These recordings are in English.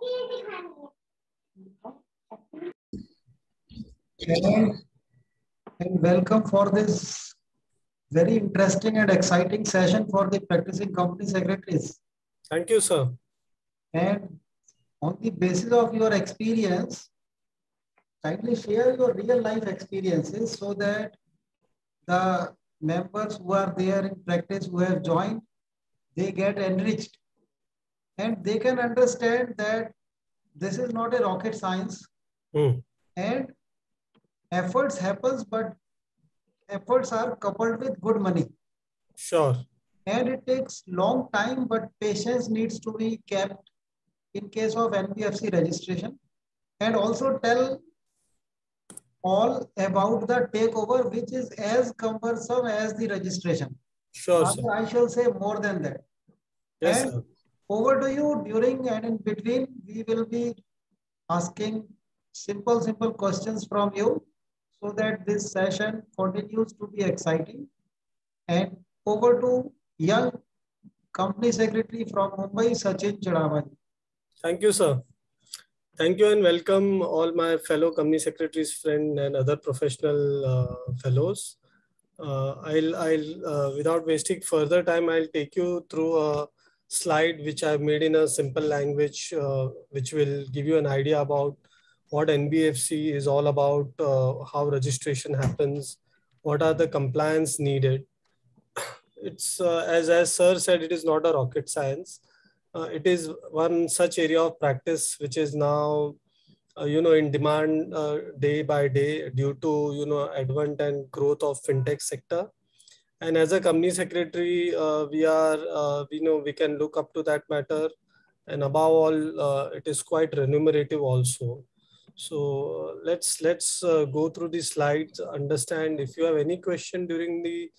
And welcome for this very interesting and exciting session for the practicing company secretaries. Thank you, sir. And on the basis of your experience, kindly share your real life experiences so that the members who are there in practice who have joined, they get enriched and they can understand that this is not a rocket science and efforts happens, but efforts are coupled with good money. Sure. And it takes long time, but patience needs to be kept in case of NBFC registration. And also tell all about the takeover, which is as cumbersome as the registration. Sure, sir. I shall say more than that. Yes, and sir. Over to you. During and in between, we will be asking simple questions from you so that this session continues to be exciting. And over to young company secretary from Mumbai, Sachin Chadhawa. Thank you, sir. Thank you and welcome all my fellow company secretaries, friend and other professional fellows. Without wasting further time, I'll take you through a slide which I've made in a simple language, which will give you an idea about what NBFC is all about, how registration happens, what are the compliance needed. It's as sir said, it is not a rocket science. It is one such area of practice which is now in demand day by day due to advent and growth of fintech sector. And as a company secretary, we can look up to that matter, and above all, it is quite remunerative also. So let's go through the slides, understand. If you have any question during the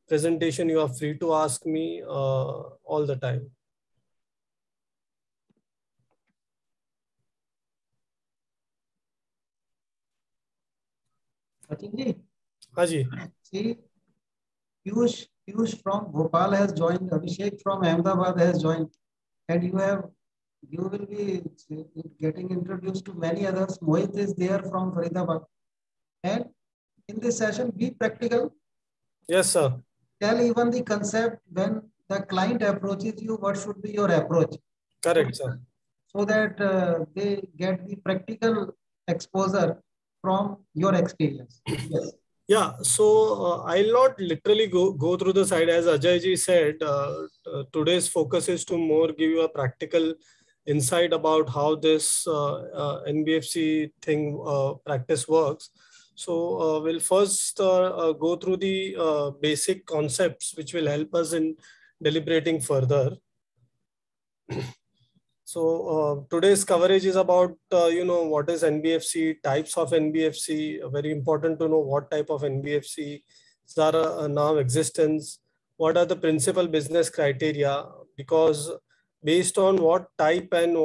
presentation, you are free to ask me all the time. Sachinji. Haji. See, Piyush from Bhopal has joined, Abhishek from Ahmedabad has joined, and you will be getting introduced to many others. Mohit is there from Faridabad. And in this session, be practical. Yes, sir. Tell even the concept when the client approaches you, what should be your approach? Correct, sir. So that they get the practical exposure from your experience. Yes. Yeah, so I'll not literally go through the slide. As Ajay ji said, today's focus is to more give you a practical insight about how this NBFC thing practice works. So we'll first go through the basic concepts which will help us in deliberating further. So today's coverage is about, what is NBFC, types of NBFC, very important to know what type of NBFC are now existence, what are the principal business criteria, because based on what type and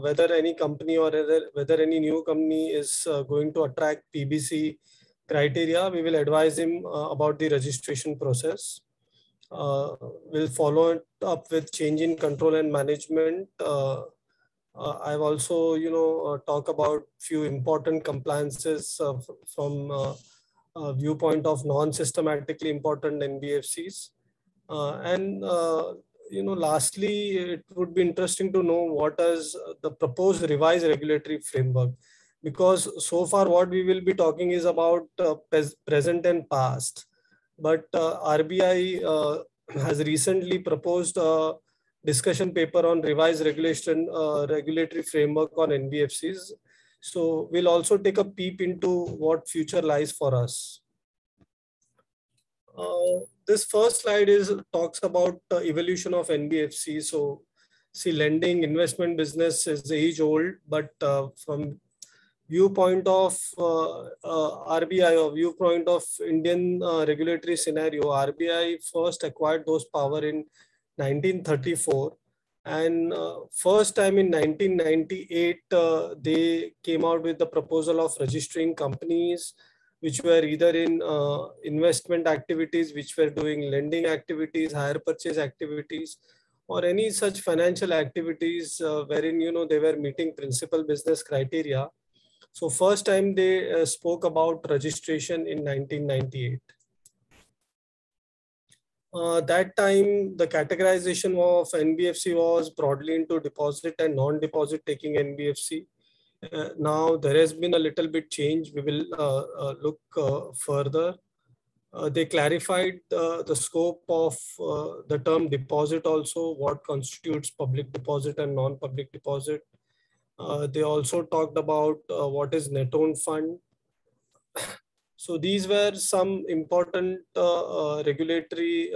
whether any company or whether any new company is going to attract PBC criteria, we will advise him about the registration process. We'll follow it up with change in control and management. I've also, talk about few important compliances from viewpoint of non-systematically important NBFCs. Lastly, it would be interesting to know what is the proposed revised regulatory framework, because so far what we will be talking is about present and past. But RBI has recently proposed a discussion paper on revised regulatory framework on NBFCs. So we'll also take a peep into what future lies for us. This first slide talks about evolution of NBFC. So see, lending investment business is age old, but from viewpoint of RBI or viewpoint of Indian regulatory scenario, RBI first acquired those power in 1934, and first time in 1998 they came out with the proposal of registering companies which were either in investment activities, which were doing lending activities, hire purchase activities, or any such financial activities wherein, they were meeting principal business criteria. So first time they spoke about registration in 1998. That time, the categorization of NBFC was broadly into deposit and non-deposit taking NBFC. Now there has been a little bit change. We will look further. They clarified the scope of the term deposit also, what constitutes public deposit and non-public deposit. They also talked about what is net own fund. So these were some important regulatory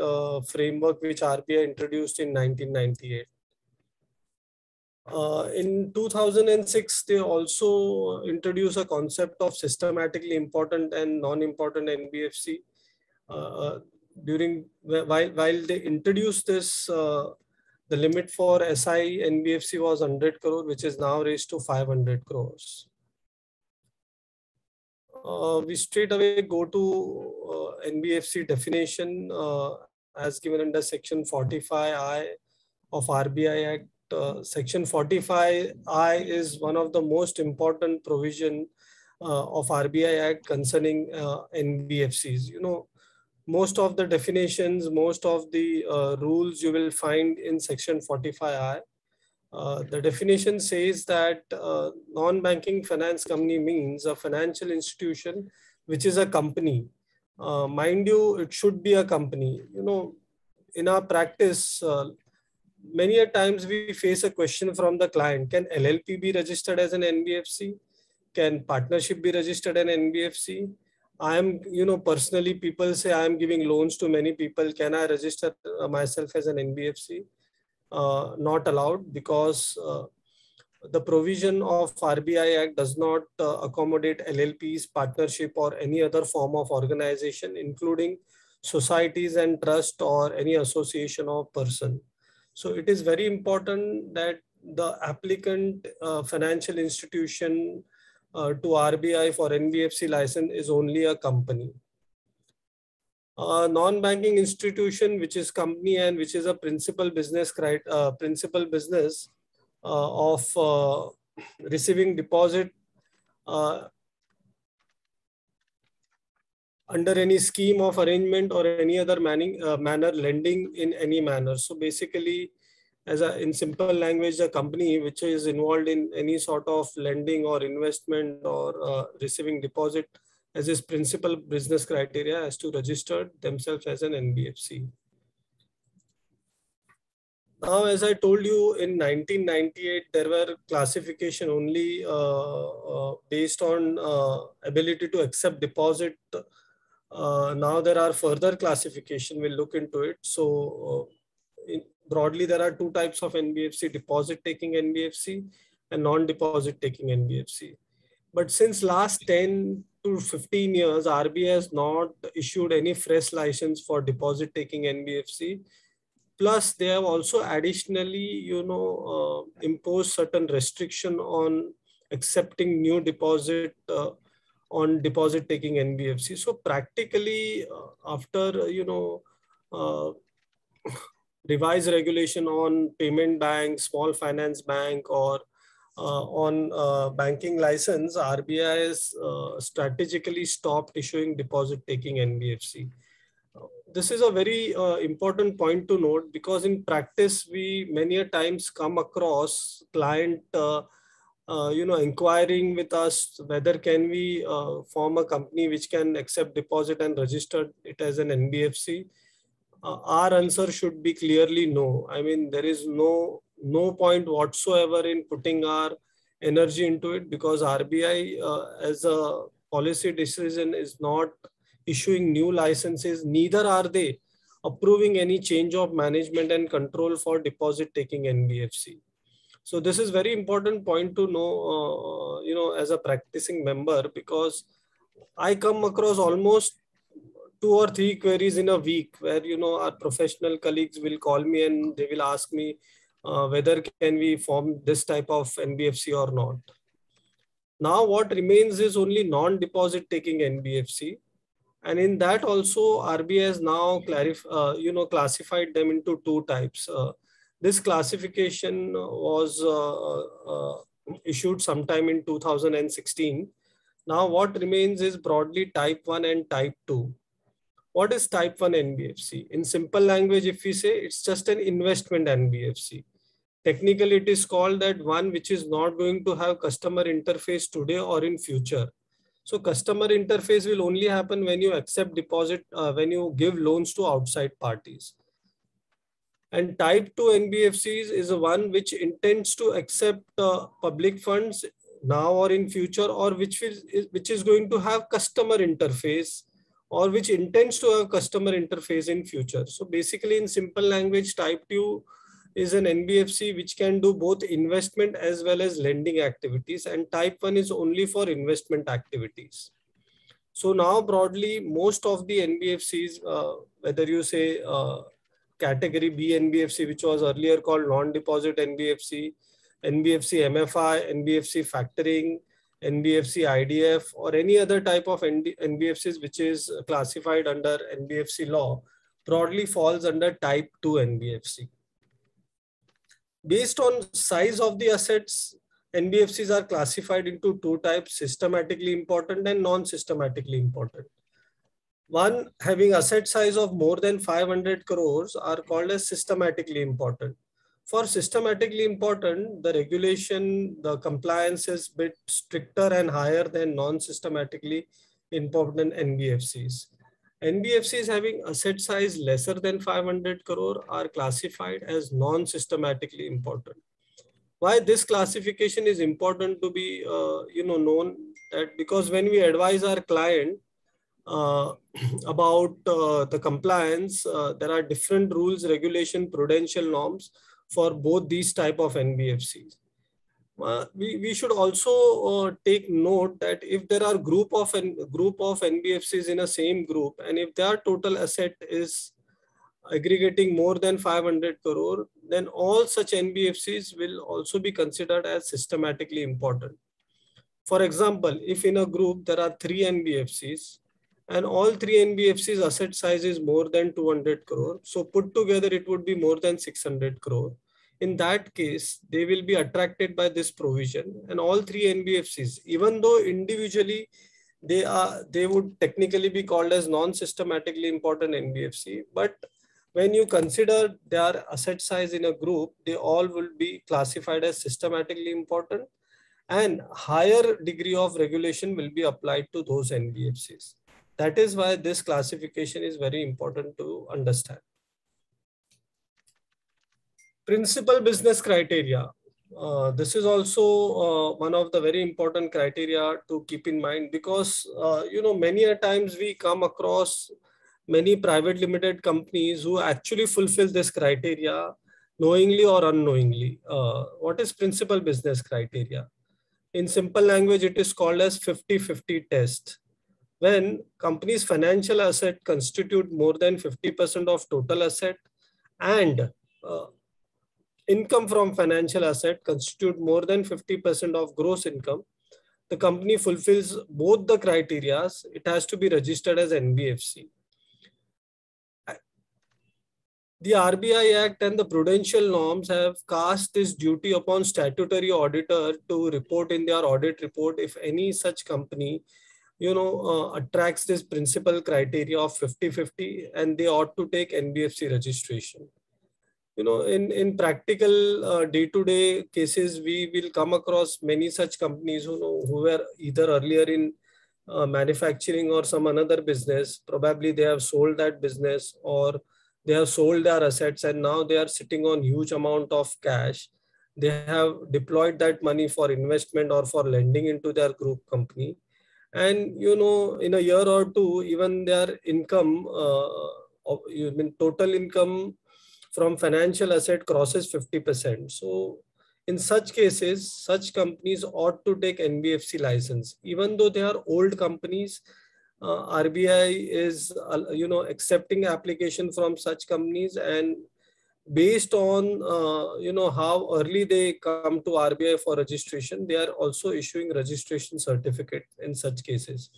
framework which RBI introduced in 1998. In 2006, they also introduced a concept of systematically important and non-important NBFC. While they introduced this, the limit for SI NBFC was 100 crore, which is now raised to 500 crores. We straight away go to NBFC definition as given under Section 45I of RBI Act. Section 45I is one of the most important provision of RBI Act concerning NBFCs. Most of the definitions, most of the rules you will find in Section 45I. The definition says that non-banking finance company means a financial institution which is a company. Mind you, it should be a company. In our practice, many a times we face a question from the client: can LLP be registered as an NBFC? Can partnership be registered as an NBFC? I am, personally, people say I am giving loans to many people. Can I register myself as an NBFC? Not allowed, because the provision of RBI Act does not accommodate LLPs, partnership, or any other form of organization, including societies and trust or any association of person. So it is very important that the applicant financial institution to RBI for NBFC license is only a company. Non-banking institution, which is company and which is a principal business of receiving deposit under any scheme of arrangement or any other manner, lending in any manner. So basically, in simple language, a company which is involved in any sort of lending or investment or receiving deposit as its principal business criteria has to register themselves as an NBFC. Now, as I told you, in 1998, there were classification only based on ability to accept deposit. Now there are further classification, we'll look into it. So broadly, there are two types of NBFC: deposit taking NBFC and non-deposit taking NBFC. But since last 10 to 15 years, RBI has not issued any fresh license for deposit taking NBFC. Plus, they have also additionally, imposed certain restriction on accepting new deposit on deposit taking NBFC. So practically, after revised regulation on payment bank, small finance bank, or on banking license, RBI has strategically stopped issuing deposit taking NBFC. This is a very important point to note, because in practice, we many a times come across client inquiring with us whether can we form a company which can accept deposit and register it as an NBFC. Our answer should be clearly no. I mean, there is no point whatsoever in putting our energy into it, because RBI as a policy decision is not issuing new licenses, neither are they approving any change of management and control for deposit taking NBFC. So this is very important point to know, as a practicing member, because I come across almost 2 or 3 queries in a week where, our professional colleagues will call me and they will ask me whether can we form this type of NBFC or not. Now what remains is only non-deposit taking NBFC. And in that also, RBI has now classified them into 2 types. This classification was issued sometime in 2016. Now what remains is broadly type 1 and type 2. What is type 1 NBFC? In simple language, if we say, it's just an investment NBFC. Technically, it is called that one which is not going to have customer interface today or in future. So customer interface will only happen when you accept deposit, when you give loans to outside parties. And type 2 NBFCs is a one which intends to accept public funds now or in future, or which is going to have customer interface, or which intends to have customer interface in future. So basically, in simple language, type 2 is an NBFC which can do both investment as well as lending activities, and type 1 is only for investment activities. So now broadly, most of the NBFCs, whether you say category B NBFC, which was earlier called non-deposit NBFC, NBFC MFI, NBFC factoring, NBFC IDF, or any other type of NBFCs which is classified under NBFC law, broadly falls under type 2 NBFC. Based on size of the assets, NBFCs are classified into two types: systematically important and non-systematically important. One, having asset size of more than 500 crores are called as systematically important. For systematically important, the regulation, the compliance is a bit stricter and higher than non-systematically important NBFCs. NBFCs having asset size lesser than 500 crore are classified as non-systematically important. Why this classification is important to be known, that because when we advise our client about the compliance, there are different rules, regulation, prudential norms for both these type of NBFCs. We should also take note that if there are group of NBFCs in a same group, and if their total asset is aggregating more than 500 crore, then all such NBFCs will also be considered as systematically important. For example, if in a group there are 3 NBFCs and all 3 NBFCs asset size is more than 200 crore, so put together it would be more than 600 crore. In that case, they will be attracted by this provision, and all 3 NBFCs, even though individually they would technically be called as non-systematically important NBFC, but when you consider their asset size in a group, they all will be classified as systematically important, and higher degree of regulation will be applied to those NBFCs. That is why this classification is very important to understand. Principal business criteria. This is also one of the very important criteria to keep in mind, because many a times we come across many private limited companies who actually fulfill this criteria knowingly or unknowingly. What is principal business criteria? In simple language, it is called as 50-50 test. When company's financial asset constitute more than 50% of total asset, and income from financial asset constitute more than 50% of gross income, the company fulfills both the criteria. It has to be registered as NBFC. The RBI Act and the prudential norms have cast this duty upon statutory auditor to report in their audit report if any such company attracts this principal criteria of 50-50, and they ought to take NBFC registration. In practical day-to-day cases, we will come across many such companies who were either earlier in manufacturing or some another business. Probably they have sold that business, or they have sold their assets, and now they are sitting on huge amount of cash. They have deployed that money for investment or for lending into their group company. And, in a year or two, even their income, total income from financial asset crosses 50%. So in such cases, such companies ought to take NBFC license. Even though they are old companies, RBI is, accepting application from such companies, and based on, how early they come to RBI for registration, they are also issuing registration certificate in such cases.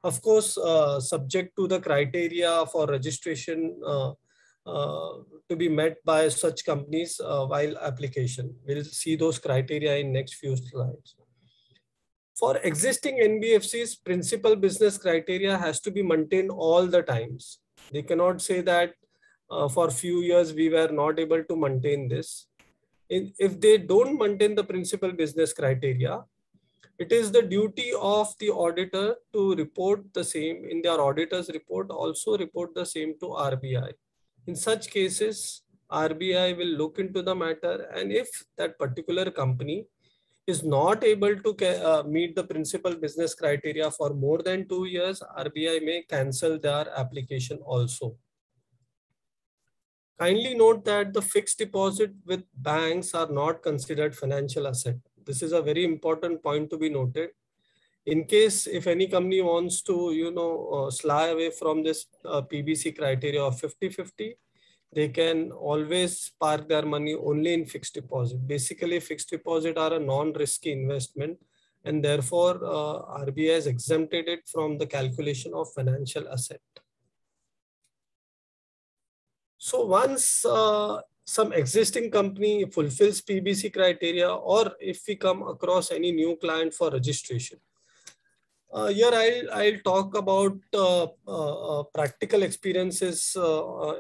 Of course, subject to the criteria for registration to be met by such companies while application. We'll see those criteria in next few slides. For existing NBFCs, principal business criteria has to be maintained all the times. They cannot say that for a few years we were not able to maintain this. If they don't maintain the principal business criteria, it is the duty of the auditor to report the same in their auditor's report, also report the same to RBI. In such cases, RBI will look into the matter, and if that particular company is not able to meet the principal business criteria for more than 2 years, RBI may cancel their application also. Kindly note that the fixed deposit with banks are not considered financial asset. This is a very important point to be noted. In case if any company wants to, sly away from this PBC criteria of 50-50, they can always park their money only in fixed deposit. Basically, fixed deposit are a non-risky investment, and therefore RBI has exempted it from the calculation of financial asset. So once some existing company fulfills PBC criteria, or if we come across any new client for registration, here I'll talk about practical experiences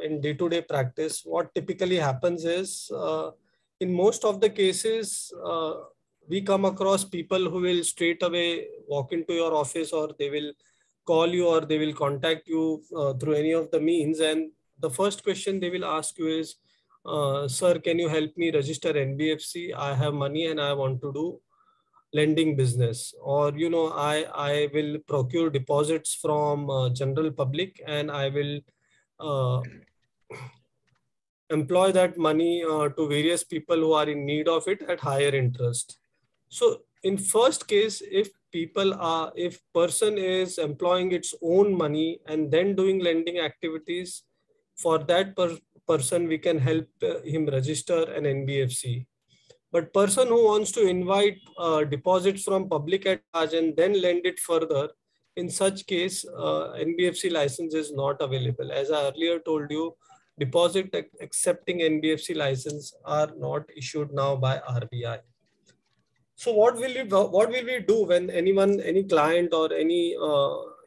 in day-to-day practice. What typically happens is, in most of the cases, we come across people who will straight away walk into your office, or they will call you, or they will contact you through any of the means. And the first question they will ask you is, sir, can you help me register NBFC? I have money and I want to do lending business, or I will procure deposits from general public, and I will employ that money to various people who are in need of it at higher interest. So in first case, if person is employing its own money and then doing lending activities, for that person we can help him register an NBFC. But person who wants to invite deposits from public at large and then lend it further, in such case, NBFC license is not available. As I earlier told you, deposit accepting NBFC license are not issued now by RBI. So what will we do when any client or any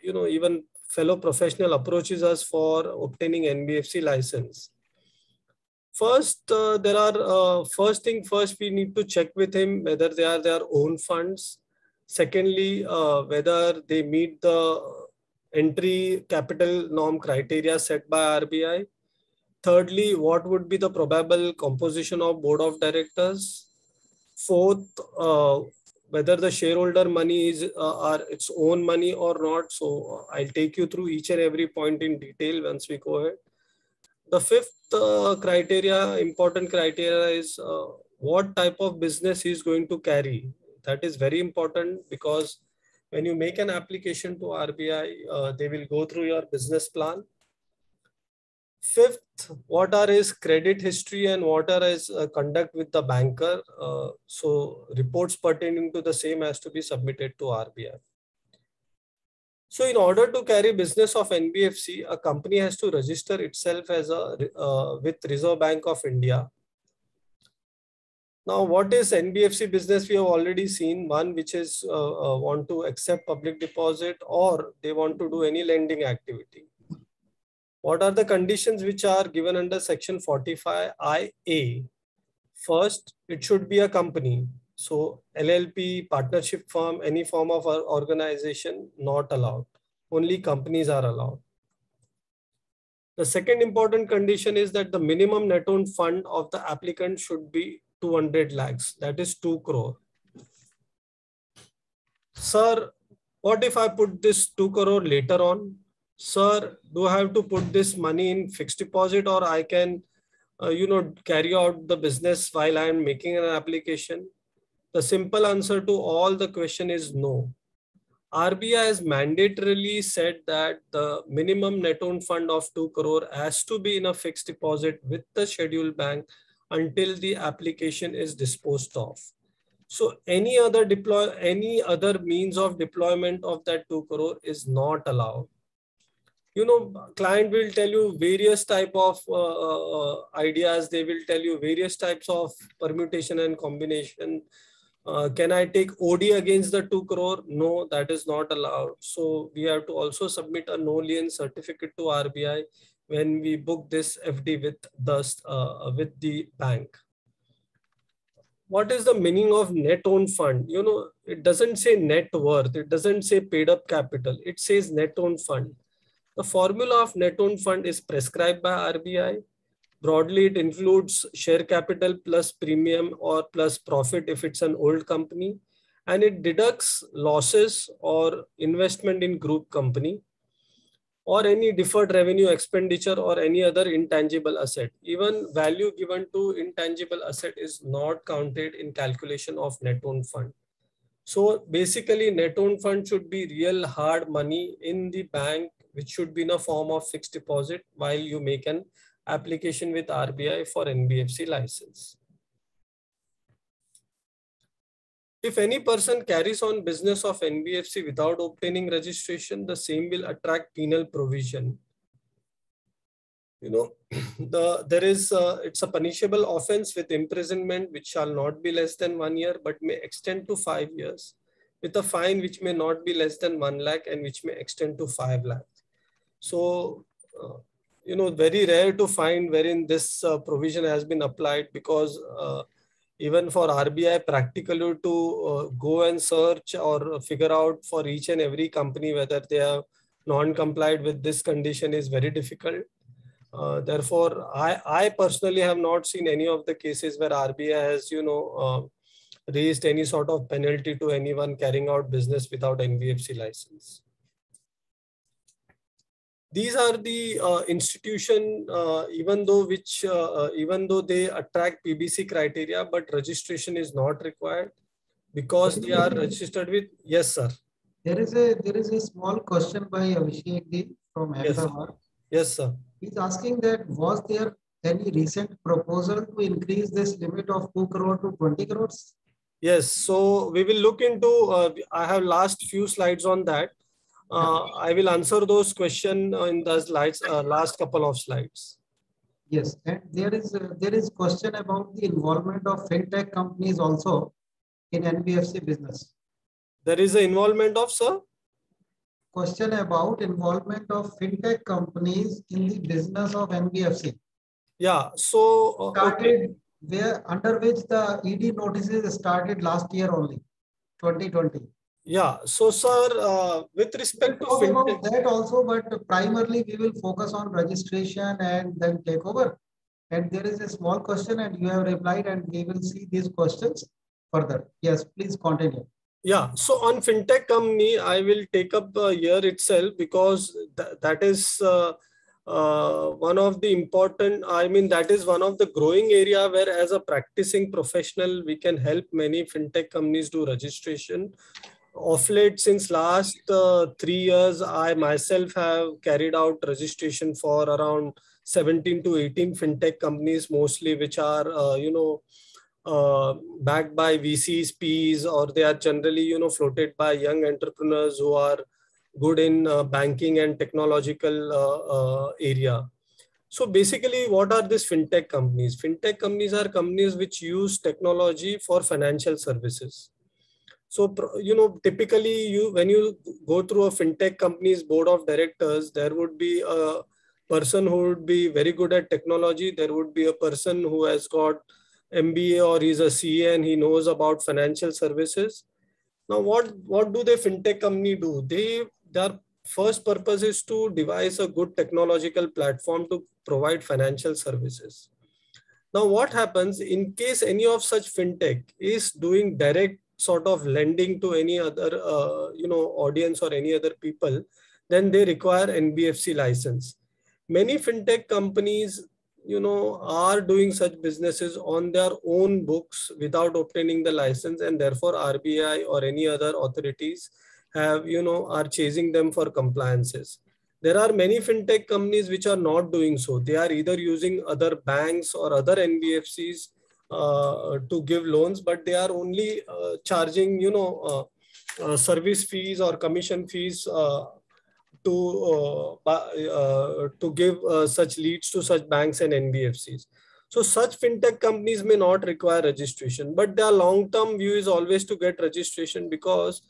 even fellow professional approaches us for obtaining NBFC license? First, first we need to check with him whether they are their own funds. Secondly, whether they meet the entry capital norm criteria set by RBI. Thirdly, what would be the probable composition of board of directors? Fourth, whether the shareholder money is its own money or not. So I'll take you through each and every point in detail once we go ahead. The fifth important criteria is what type of business he is going to carry. That is very important, because when you make an application to RBI, they will go through your business plan. Fifth, what are his credit history and what are his conduct with the banker. So reports pertaining to the same has to be submitted to RBI. So in order to carry business of NBFC, a company has to register itself as with Reserve Bank of India. Now, what is NBFC business? We have already seen one, which is want to accept public deposit, or they want to do any lending activity. What are the conditions which are given under section 45IA? First, it should be a company. So LLP, partnership firm, any form of organization, not allowed. Only companies are allowed. The second important condition is that the minimum net owned fund of the applicant should be 200 lakhs. That is 2 crore. Sir, what if I put this 2 crore later on? Sir, do I have to put this money in fixed deposit, or I can carry out the business while I am making an application? The simple answer to all the question is no. RBI has mandatorily said that the minimum net owned fund of 2 crore has to be in a fixed deposit with the scheduled bank until the application is disposed of. So any other means of deployment of that 2 crore is not allowed. client will tell you various type of ideas. They will tell you various types of permutation and combination. Can I take OD against the 2 crore? No, that is not allowed. So we have to also submit a no lien certificate to RBI when we book this FD with the bank. What is the meaning of net owned fund? It doesn't say net worth. It doesn't say paid up capital. It says net owned fund. The formula of net owned fund is prescribed by RBI. Broadly, it includes share capital plus premium or plus profit if it's an old company. And it deducts losses or investment in group company or any deferred revenue expenditure or any other intangible asset. Even value given to intangible asset is not counted in calculation of net owned fund. So basically, net owned fund should be real hard money in the bank, which should be in a form of fixed deposit while you make an application with RBI for NBFC license. If any person carries on business of NBFC without obtaining registration, the same will attract penal provision. It's a punishable offense with imprisonment which shall not be less than 1 year but may extend to 5 years, with a fine which may not be less than 1 lakh and which may extend to 5 lakh. So, very rare to find wherein this provision has been applied, because even for RBI practically to go and search or figure out for each and every company whether they have non-complied with this condition is very difficult. Therefore, I personally have not seen any of the cases where RBI has, raised any sort of penalty to anyone carrying out business without NBFC license. These are the institution, even though they attract PBC criteria, but registration is not required because they are registered with. Yes, sir. There is a small question by Abhishek from Ahmedabad. Yes, sir. He's asking that was there any recent proposal to increase this limit of 2 crore to 20 crores? Yes. So we will look into. I have last few slides on that. I will answer those questions in the slides, last couple of slides. Yes, and there is question about the involvement of fintech companies also in NBFC business. There is an involvement of, sir? Question about involvement of fintech companies in the business of NBFC. Yeah, so started under which the ED notices started last year only, 2020. Yeah, so sir, with respect to fintech, about that also, but primarily we will focus on registration and then takeover. And there is a small question, and you have replied, and we will see these questions further. Yes, please continue. Yeah, so on fintech company, I will take up here itself because that is one of the important, that is one of the growing area where as a practicing professional, we can help many fintech companies do registration. Of late, since last 3 years, I myself have carried out registration for around 17 to 18 fintech companies, mostly which are, backed by VCs, Ps, or they are generally, floated by young entrepreneurs who are good in banking and technological area. So basically, what are these fintech companies? Fintech companies are companies which use technology for financial services. So, typically when you go through a fintech company's board of directors, there would be a person who would be very good at technology. There would be a person who has got MBA or he's a CA and he knows about financial services. Now, what do the fintech company do? Their first purpose is to devise a good technological platform to provide financial services. Now, what happens in case any of such fintech is doing direct sort of lending to any other audience or any other people, then they require NBFC license. Many fintech companies are doing such businesses on their own books without obtaining the license, and therefore RBI or any other authorities have are chasing them for compliances. There are many fintech companies which are not doing so. They are either using other banks or other NBFCs to give loans, but they are only charging service fees or commission fees to give such leads to such banks and NBFCs. So such fintech companies may not require registration, but their long-term view is always to get registration, because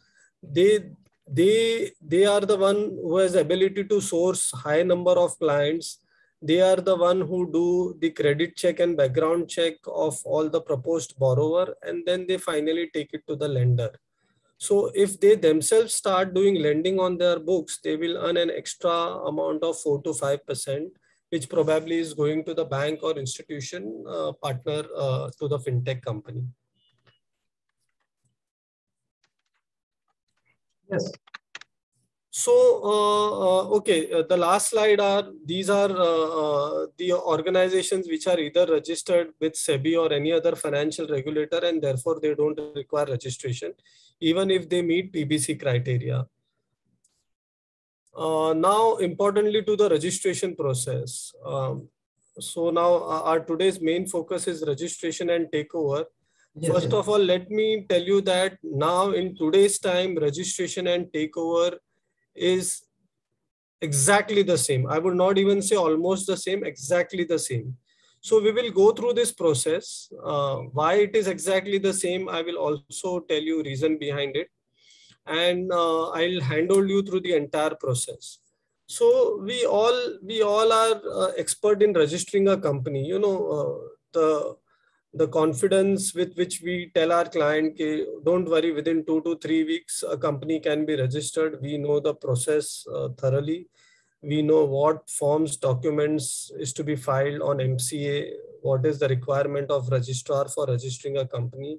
they they are the one who has ability to source high number of clients. They are the one who do the credit check and background check of all the proposed borrower, and then they finally take it to the lender. So if they themselves start doing lending on their books, they will earn an extra amount of 4 to 5%, which probably is going to the bank or institution partner to the fintech company. Yes. So, okay, the last slide these are the organizations which are either registered with SEBI or any other financial regulator, and therefore they don't require registration, even if they meet PBC criteria. Now, importantly to the registration process. So now our today's main focus is registration and takeover. Yes, First of all, let me tell you that now in today's time, registration and takeover is exactly the same. I would not even say almost the same, exactly the same. So we will go through this process. Why it is exactly the same, I will also tell you reason behind it. And I'll handle you through the entire process. So we all are expert in registering a company. You know, the confidence with which we tell our client, don't worry, within 2 to 3 weeks, a company can be registered. We know the process thoroughly. We know what forms, documents is to be filed on MCA, what is the requirement of registrar for registering a company.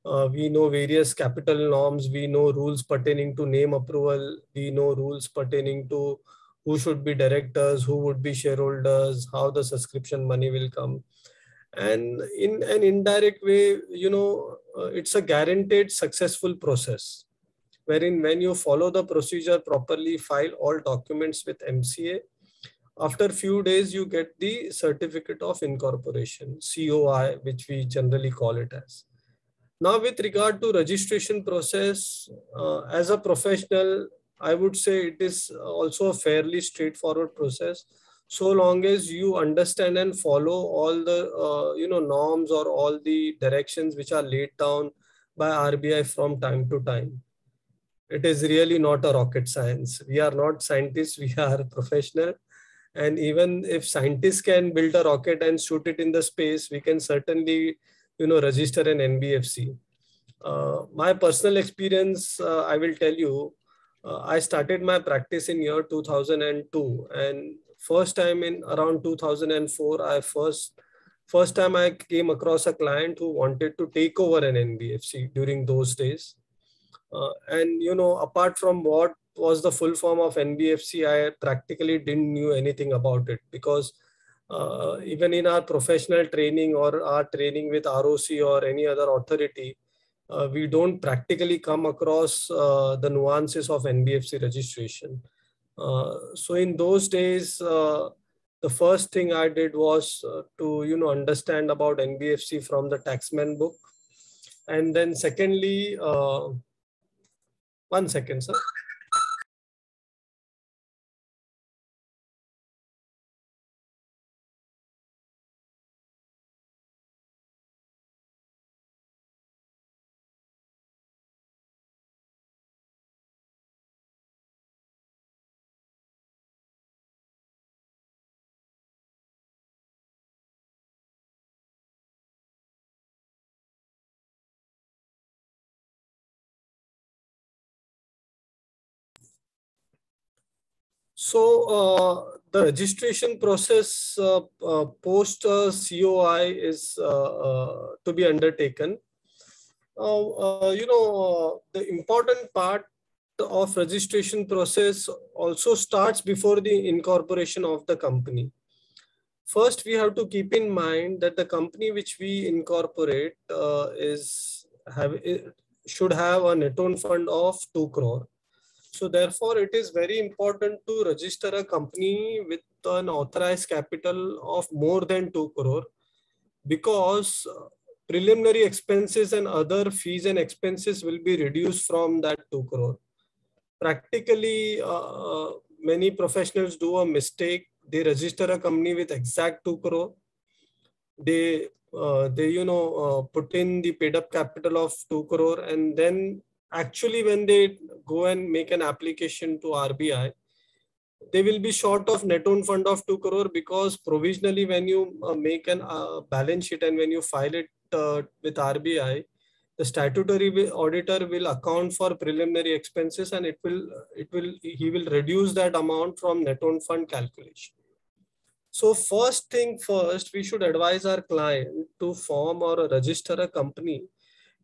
We know various capital norms. We know rules pertaining to name approval. We know rules pertaining to who should be directors, who would be shareholders, how the subscription money will come. And in an indirect way, you know, it's a guaranteed successful process, wherein when you follow the procedure properly, file all documents with MCA, after few days, you get the certificate of incorporation, COI, which we generally call it as. Now, with regard to registration process, as a professional, I would say it is also a fairly straightforward process, so long as you understand and follow all the norms or all the directions which are laid down by RBI from time to time. It is really not a rocket science. We are not scientists, we are professional. And even if scientists can build a rocket and shoot it in the space, we can certainly register an NBFC. My personal experience, I will tell you, I started my practice in year 2002, and first time in around 2004, first time I came across a client who wanted to take over an NBFC during those days. And apart from what was the full form of NBFC, I practically didn't knew anything about it, because even in our professional training or our training with ROC or any other authority, we don't practically come across the nuances of NBFC registration. So in those days, the first thing I did was to understand about NBFC from the taxman book. And then secondly, one second, sir. So the registration process post COI is to be undertaken. The important part of registration process also starts before the incorporation of the company. First, we have to keep in mind that the company which we incorporate should have a net own fund of 2 crore. So therefore, it is very important to register a company with an authorized capital of more than 2 crore, because preliminary expenses and other fees and expenses will be reduced from that 2 crore. Practically, many professionals do a mistake. They register a company with exact 2 crore. They put in the paid up capital of 2 crore, and then actually when they go and make an application to RBI, they will be short of net own fund of 2 crore, because provisionally when you make an balance sheet and when you file it with RBI, the statutory auditor will account for preliminary expenses, and he will reduce that amount from net own fund calculation. So first thing first, we should advise our client to form or register a company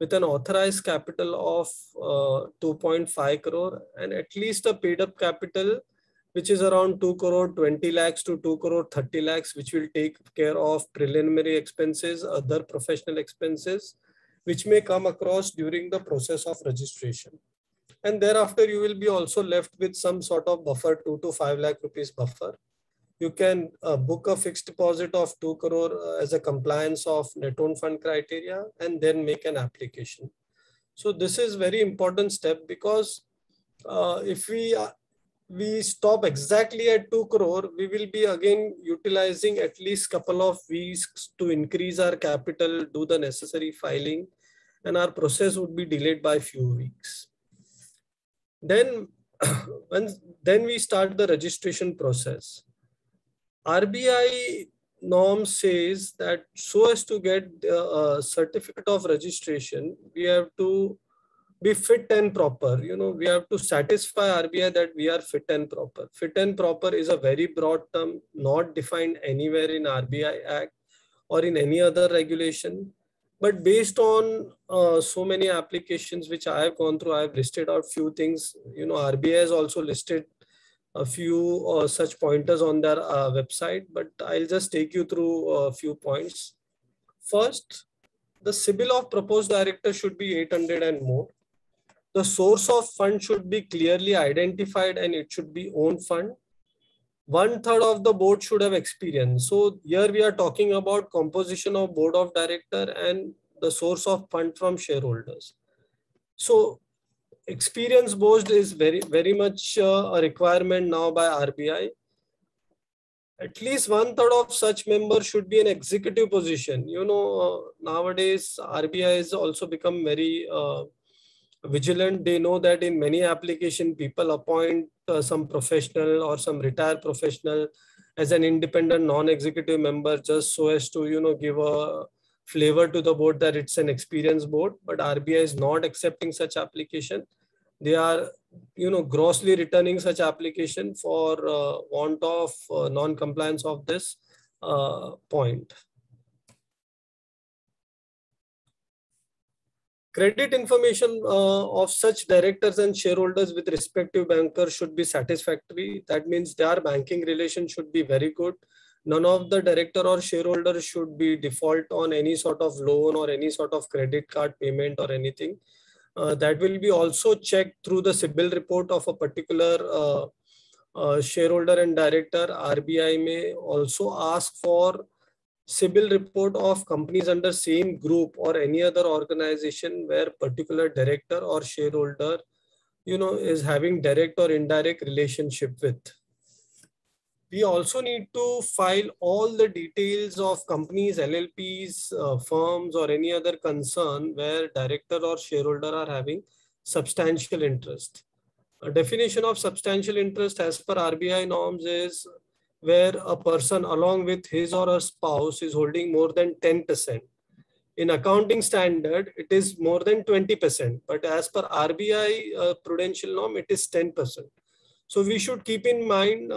with an authorized capital of 2.5 crore and at least a paid up capital, which is around 2 crore 20 lakhs to 2 crore 30 lakhs, which will take care of preliminary expenses, other professional expenses, which may come across during the process of registration. And thereafter, you will be also left with some sort of buffer, 2 to 5 lakh rupees buffer. You can book a fixed deposit of 2 crore as a compliance of net own fund criteria, and then make an application. So this is very important step, because if we stop exactly at 2 crore, we will be again utilizing at least couple of weeks to increase our capital, do the necessary filing, and our process would be delayed by few weeks. Then we start the registration process. RBI norm says that so as to get a certificate of registration, we have to be fit and proper. We have to satisfy RBI that we are fit and proper. Fit and proper is a very broad term, not defined anywhere in RBI Act or in any other regulation. But based on so many applications which I have gone through, I have listed out few things. RBI has also listed a few such pointers on their website, but I'll just take you through a few points. First, the CIBIL of proposed director should be 800 and more. The source of fund should be clearly identified, and it should be own fund. 1/3 of the board should have experience. So here we are talking about composition of board of director and the source of fund from shareholders. So experience based is very much a requirement now by RBI. At least 1/3 of such members should be in executive position. Nowadays RBI has also become very vigilant. They know that in many application people appoint some professional or some retired professional as an independent non-executive member, just so as to give a flavor to the board that it's an experienced board. But RBI is not accepting such application. They are grossly returning such application for want of non-compliance of this point. Credit information of such directors and shareholders with respective bankers should be satisfactory. That means their banking relation should be very good. None of the director or shareholder should be default on any sort of loan or any sort of credit card payment or anything. That will be also checked through the CIBIL report of a particular shareholder and director. RBI may also ask for CIBIL report of companies under same group or any other organization where particular director or shareholder, is having direct or indirect relationship with. We also need to file all the details of companies, LLPs, firms, or any other concern where director or shareholder are having substantial interest. A definition of substantial interest as per RBI norms is where a person along with his or her spouse is holding more than 10%. In accounting standard, it is more than 20%, but as per RBI prudential norm, it is 10%. So we should keep in mind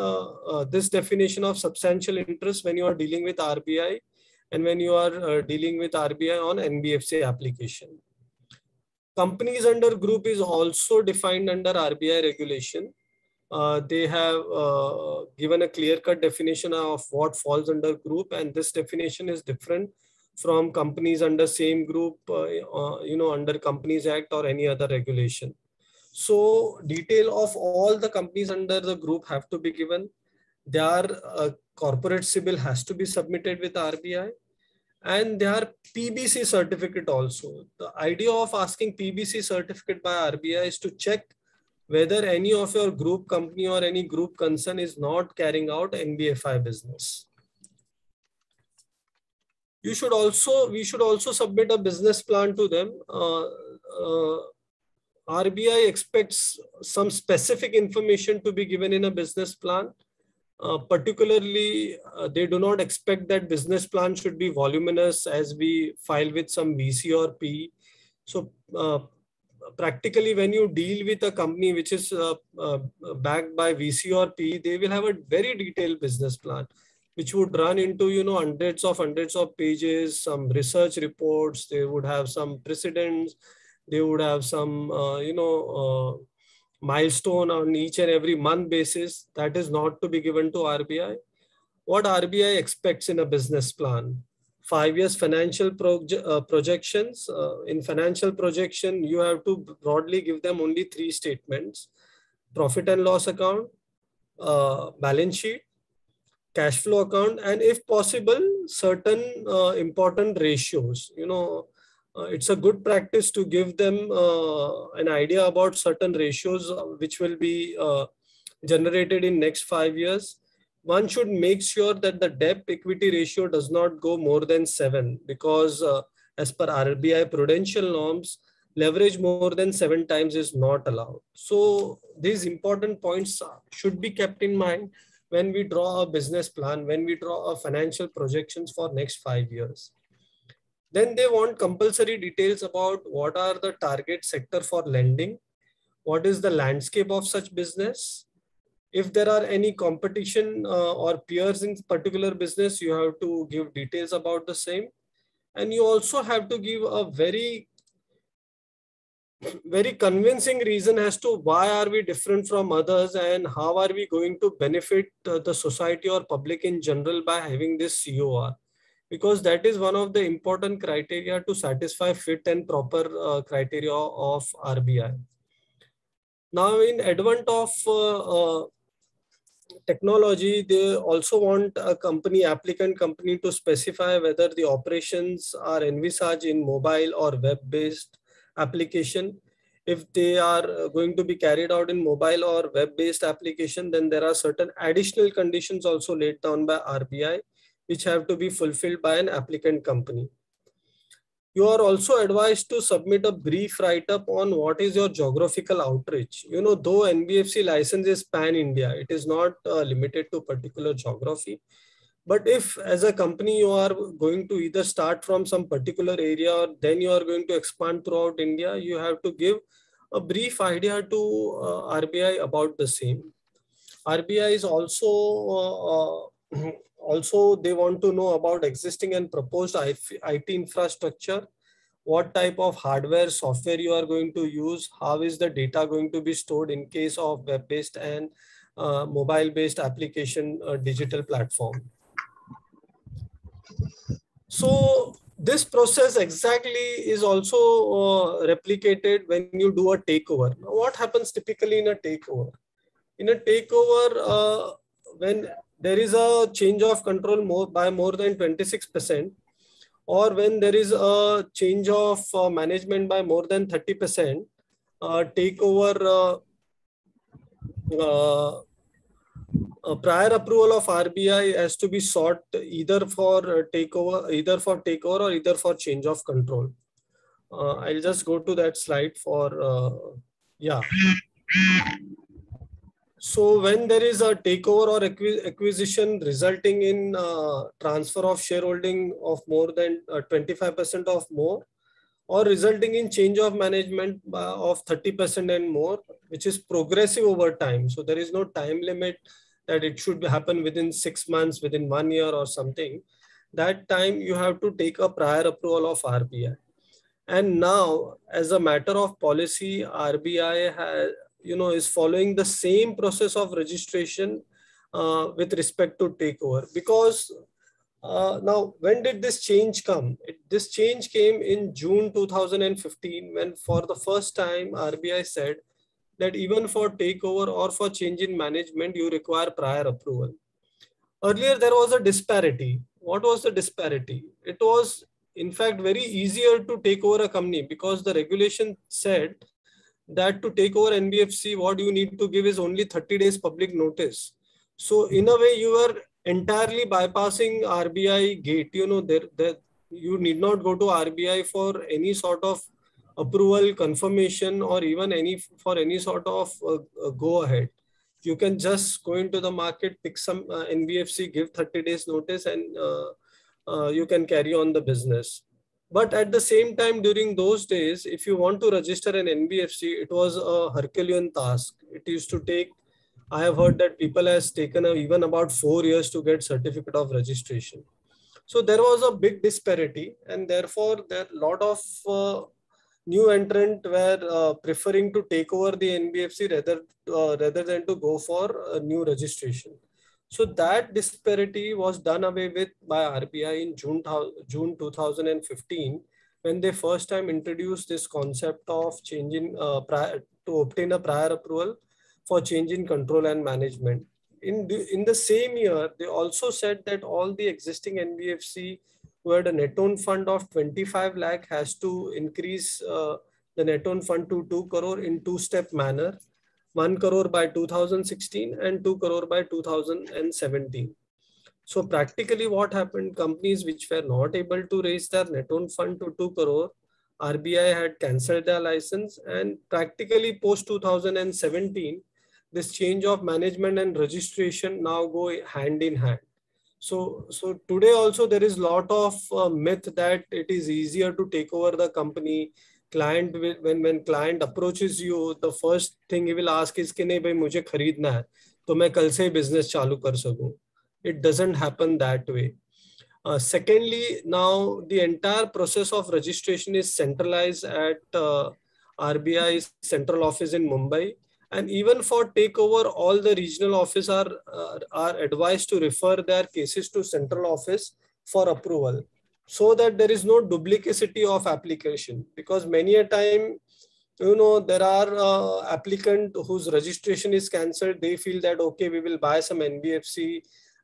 this definition of substantial interest when you are dealing with RBI and when you are dealing with RBI on NBFC application. Companies under group is also defined under RBI regulation. They have given a clear-cut definition of what falls under group, and this definition is different from companies under same group, under Companies Act or any other regulation. So detail of all the companies under the group have to be given. Their corporate CIBIL has to be submitted with RBI, and their PBC certificate also. The idea of asking PBC certificate by RBI is to check whether any of your group company or any group concern is not carrying out NBFI business. We should also submit a business plan to them. RBI expects some specific information to be given in a business plan. Particularly, they do not expect that business plan should be voluminous as we file with some VC or PE. So practically, when you deal with a company which is backed by VC or PE, they will have a very detailed business plan, which would run into, you know, hundreds of pages, some research reports. They would have some precedents. They would have some, milestone on each and every month basis. That is not to be given to RBI. What RBI expects in a business plan? 5 years financial projections. In financial projection, you have to broadly give them only 3 statements: profit and loss account, balance sheet, cash flow account, and if possible, certain important ratios. You know, it's a good practice to give them an idea about certain ratios which will be generated in next 5 years. One should make sure that the debt equity ratio does not go more than 7, because as per RBI prudential norms, leverage more than 7 times is not allowed. So these important points should be kept in mind when we draw a business plan, when we draw a financial projections for next 5 years. Then they want compulsory details about what are the target sector for lending, what is the landscape of such business. If there are any competition or peers in particular business, you have to give details about the same. And you also have to give a very convincing reason as to why are we different from others and how are we going to benefit the society or public in general by having this COR. Because that is one of the important criteria to satisfy fit and proper criteria of RBI. Now, in advent of technology, they also want a applicant company to specify whether the operations are envisaged in mobile or web-based application. If they are going to be carried out in mobile or web-based application, then there are certain additional conditions also laid down by RBI, which have to be fulfilled by an applicant company. You are also advised to submit a brief write-up on what is your geographical outreach. You know, though NBFC license is pan-India, it is not limited to particular geography. But if as a company you are going to either start from some particular area or then you are going to expand throughout India, you have to give a brief idea to RBI about the same. RBI is also they want to know about existing and proposed IT infrastructure, what type of hardware, software you are going to use, how is the data going to be stored in case of web-based and mobile-based application digital platform. So this process exactly is also replicated when you do a takeover. Now, what happens typically in a takeover? In a takeover, when there is a change of control by more than 26%, or when there is a change of management by more than 30%, takeover prior approval of RBI has to be sought either for takeover or either for change of control. I'll just go to that slide for yeah. So when there is a takeover or acquisition resulting in transfer of shareholding of more than 25% or more, or resulting in change of management of 30% and more, which is progressive over time. So there is no time limit that it should happen within 6 months, within 1 year or something. That time you have to take a prior approval of RBI. And now, as a matter of policy, RBI has, is following the same process of registration with respect to takeover. Because now, when did this change come? This change came in June 2015, when for the first time RBI said that even for takeover or for change in management, you require prior approval. Earlier, there was a disparity. What was the disparity? It was, in fact, very easier to take over a company because the regulation said that to take over NBFC, what you need to give is only 30 days public notice. So in a way, you are entirely bypassing RBI gate. You know, there you need not go to RBI for any sort of approval, confirmation, or even for any sort of go ahead. You can just go into the market, pick some NBFC, give 30 days notice, and you can carry on the business. But at the same time, during those days, if you want to register an NBFC, it was a Herculean task. It used to take, I have heard that people has taken even about 4 years to get certificate of registration. So there was a big disparity, and therefore there a lot of new entrant were preferring to take over the NBFC rather than to go for a new registration. So that disparity was done away with by RBI in June 2015, when they first time introduced this concept of changing to obtain a prior approval for change in control and management. In the same year, they also said that all the existing NBFC who had a net own fund of 25 lakh has to increase the net own fund to 2 crore in two-step manner. 1 crore by 2016 and 2 crore by 2017. So practically what happened, companies which were not able to raise their net own fund to 2 crore, RBI had cancelled their license, and practically post 2017, this change of management and registration now go hand in hand. So today also there is a lot of myth that it is easier to take over the company. Client when client approaches you, the first thing he will ask is कि नहीं भाई मुझे खरीदना है तो मैं कल से business चालू कर सकूं. It doesn't happen that way. Secondly, now the entire process of registration is centralized at RBI's central office in Mumbai. And even for takeover, all the regional offices are advised to refer their cases to central office for approval, so that there is no duplicity of application. Because many a time, you know, there are applicant whose registration is cancelled. They feel that, okay, we will buy some NBFC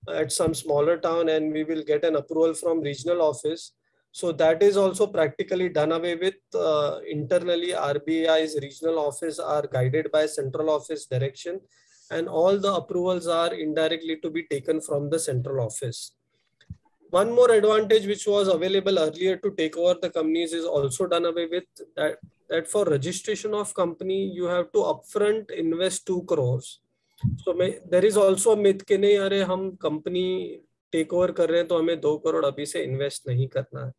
at some smaller town and we will get an approval from regional office. So that is also practically done away with. Internally, RBI's regional office are guided by central office direction, and all the approvals are indirectly to be taken from the central office. One more advantage which was available earlier to take over the companies is also done away with, that for registration of company, you have to upfront invest 2 crores. So there is also a myth कि नहीं अरे हम company take over कर रहे हैं तो हमें 2 crore अभी से invest नहीं करना है.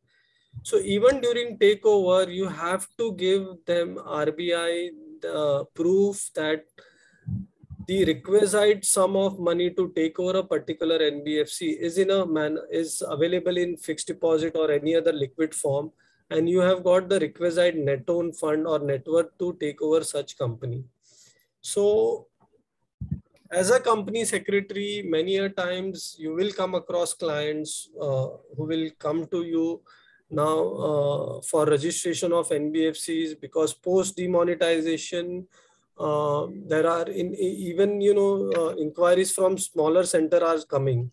So even during takeover, you have to give them RBI the proof that the requisite sum of money to take over a particular NBFC is available in fixed deposit or any other liquid form, and you have got the requisite net own fund or net worth to take over such company. So as a company secretary, many a times you will come across clients who will come to you now for registration of NBFCs, because post demonetization, there are even inquiries from smaller center are coming.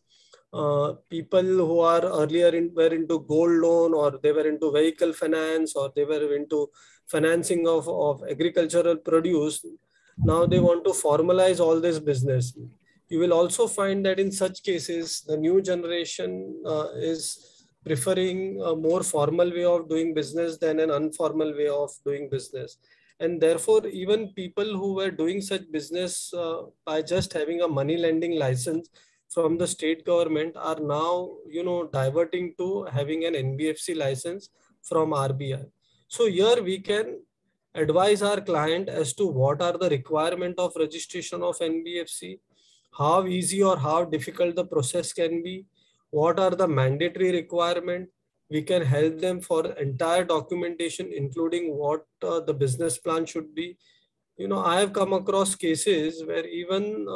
People who are earlier were into gold loan, or they were into vehicle finance, or they were into financing of agricultural produce. Now they want to formalize all this business. You will also find that in such cases, the new generation is preferring a more formal way of doing business than an informal way of doing business. And therefore, even people who were doing such business by just having a money lending license from the state government are now, diverting to having an NBFC license from RBI. So here we can advise our client as to what are the requirement of registration of NBFC, how easy or how difficult the process can be, what are the mandatory requirement. We can help them for entire documentation, including what the business plan should be. I have come across cases where even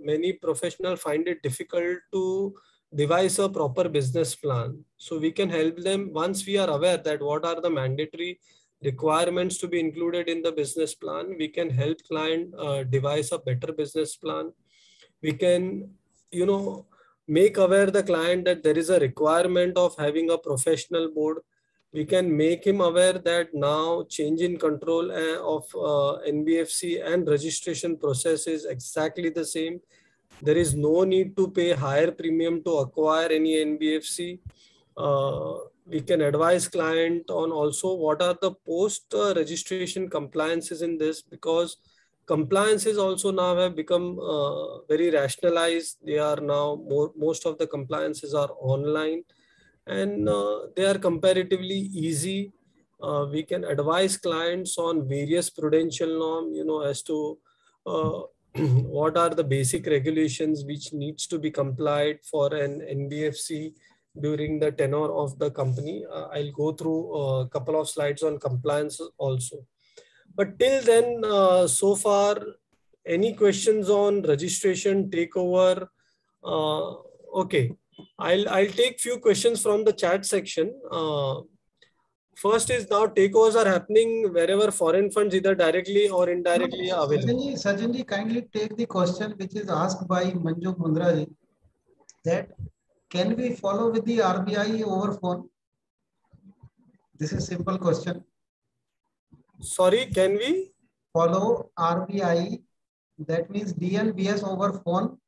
many professionals find it difficult to devise a proper business plan. So we can help them once we are aware that what are the mandatory requirements to be included in the business plan. We can help client devise a better business plan. We can, make aware the client that there is a requirement of having a professional board. We can make him aware that now change in control of NBFC and registration process is exactly the same. There is no need to pay higher premium to acquire any NBFC. We can advise client on also what are the post registration compliances in this, because compliances also now have become very rationalized. They are now most of the compliances are online, and they are comparatively easy. We can advise clients on various prudential norm, as to what are the basic regulations which needs to be complied for an NBFC during the tenure of the company. I'll go through a couple of slides on compliance also. But till then, so far, any questions on registration, takeover? Okay, I'll take few questions from the chat section. First is, now takeovers are happening wherever foreign funds either directly or indirectly are available. Sajjanji, kindly take the question which is asked by Manju Mundraji, that can we follow with the RBI over phone? This is simple question. Sorry, can we follow RBI? That means DNBS over phone.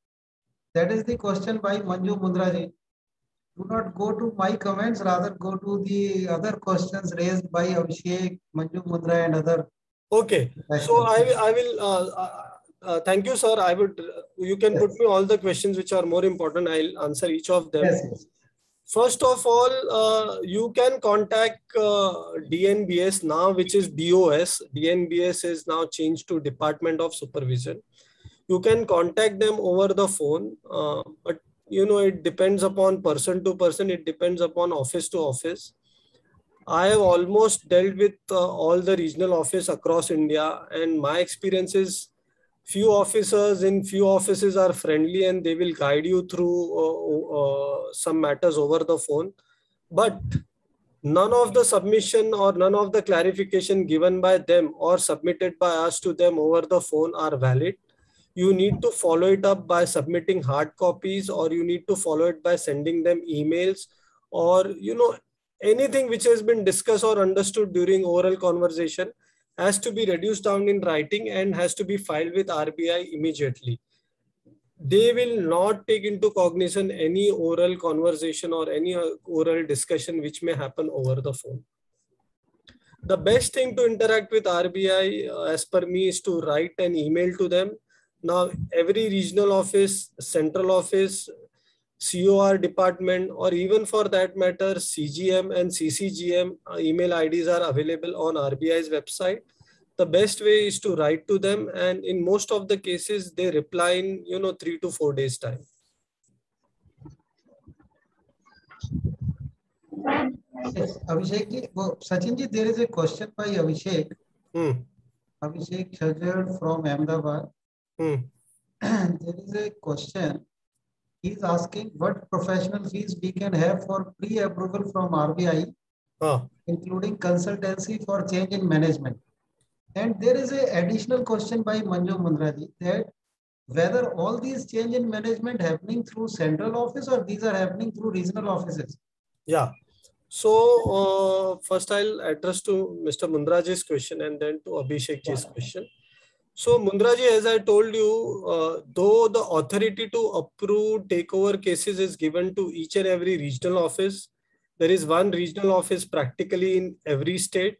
That is the question by Manju Mundraji. Do not go to my comments, rather go to the other questions raised by Abhishek, Manju Mundra and other. Okay, so I will thank you, sir. You can put me all the questions which are more important. I'll answer each of them. Yes. First of all, you can contact DNBS now, which is DOS. DNBS is now changed to Department of Supervision. You can contact them over the phone, but it depends upon person to person. It depends upon office to office. I have almost dealt with all the regional office across India, and my experience is few officers in few offices are friendly and they will guide you through some matters over the phone. But none of the submission or none of the clarification given by them or submitted by us to them over the phone are valid. You need to follow it up by submitting hard copies, or you need to follow it by sending them emails, or anything which has been discussed or understood during oral conversation has to be reduced down in writing and has to be filed with RBI immediately. They will not take into cognizance any oral conversation or any oral discussion which may happen over the phone. The best thing to interact with RBI, as per me, is to write an email to them. Now, every regional office, central office, COR department, or even for that matter, CGM and CCGM email IDs are available on RBI's website. The best way is to write to them, and in most of the cases, they reply in 3 to 4 days time. Yes, Abhishek ji, Sachin ji, there is a question by Abhishek. Abhishek Chajad from Ahmedabad. There is a question. He is asking what professional fees we can have for pre-approval from RBI, including consultancy for change in management. And there is an additional question by Manju Mundraji, that whether all these change in management happening through central office or these are happening through regional offices. Yeah. So first I'll address to Mr. Mundraji's question and then to Abhishek ji's question. So Mundraji, as I told you, though the authority to approve takeover cases is given to each and every regional office, there is one regional office practically in every state.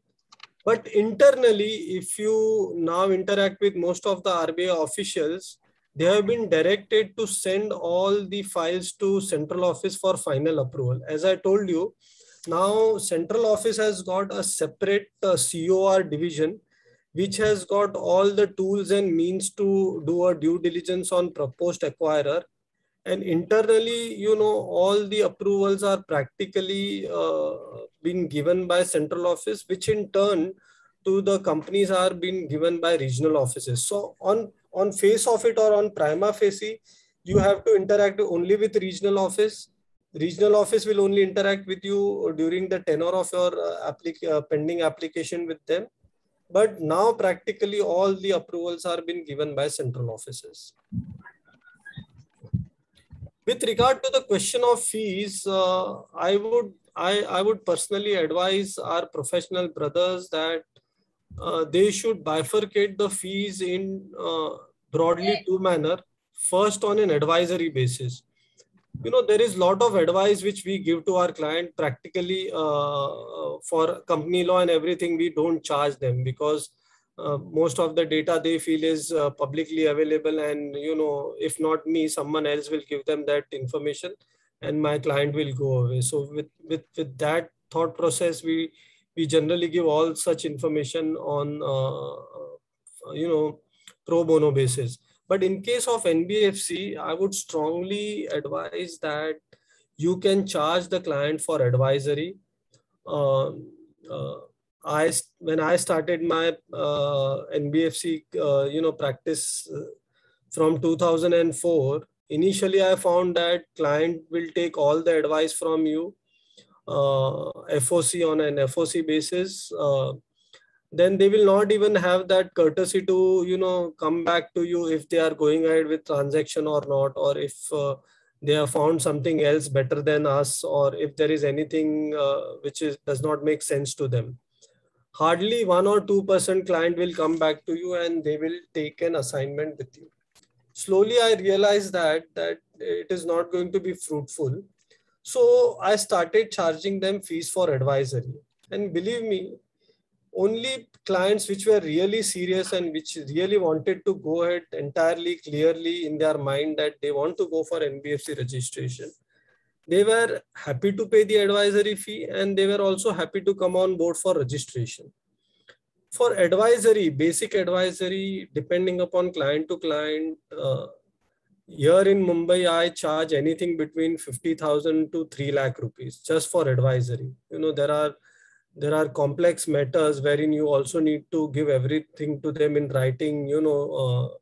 But internally, if you now interact with most of the RBI officials, they have been directed to send all the files to central office for final approval. As I told you, now central office has got a separate COR division, which has got all the tools and means to do a due diligence on proposed acquirer. And internally, all the approvals are practically being given by central office, which in turn to the companies are being given by regional offices. So on face of it or on prima facie, you have to interact only with regional office. Regional office will only interact with you during the tenure of your pending application with them. But now practically all the approvals are being given by central offices. With regard to the question of fees, I would I would personally advise our professional brothers that they should bifurcate the fees in broadly two manner. First, on an advisory basis. You know, there is a lot of advice which we give to our client practically for company law and everything. We don't charge them because most of the data they feel is publicly available, and you know, if not me, someone else will give them that information and my client will go away. So with that thought process, we generally give all such information on you know, pro bono basis. But in case of NBFC, I would strongly advise that you can charge the client for advisory. Um, uh, when I started my NBFC you know, practice from 2004, initially I found that client will take all the advice from you, FOC on an FOC basis. Then they will not even have that courtesy to, you know, come back to you if they are going ahead with transaction or not, or if they have found something else better than us, or if there is anything which does not make sense to them. Hardly 1 or 2% client will come back to you and they will take an assignment with you. Slowly I realized that it is not going to be fruitful. So I started charging them fees for advisory. And believe me, only clients which were really serious and which really wanted to go ahead entirely clearly in their mind that they want to go for NBFC registration, they were happy to pay the advisory fee, and they were also happy to come on board for registration. For advisory, basic advisory, depending upon client to client, here in Mumbai, I charge anything between 50,000 to 3 lakh rupees just for advisory. You know, there are complex matters wherein you also need to give everything to them in writing, you know,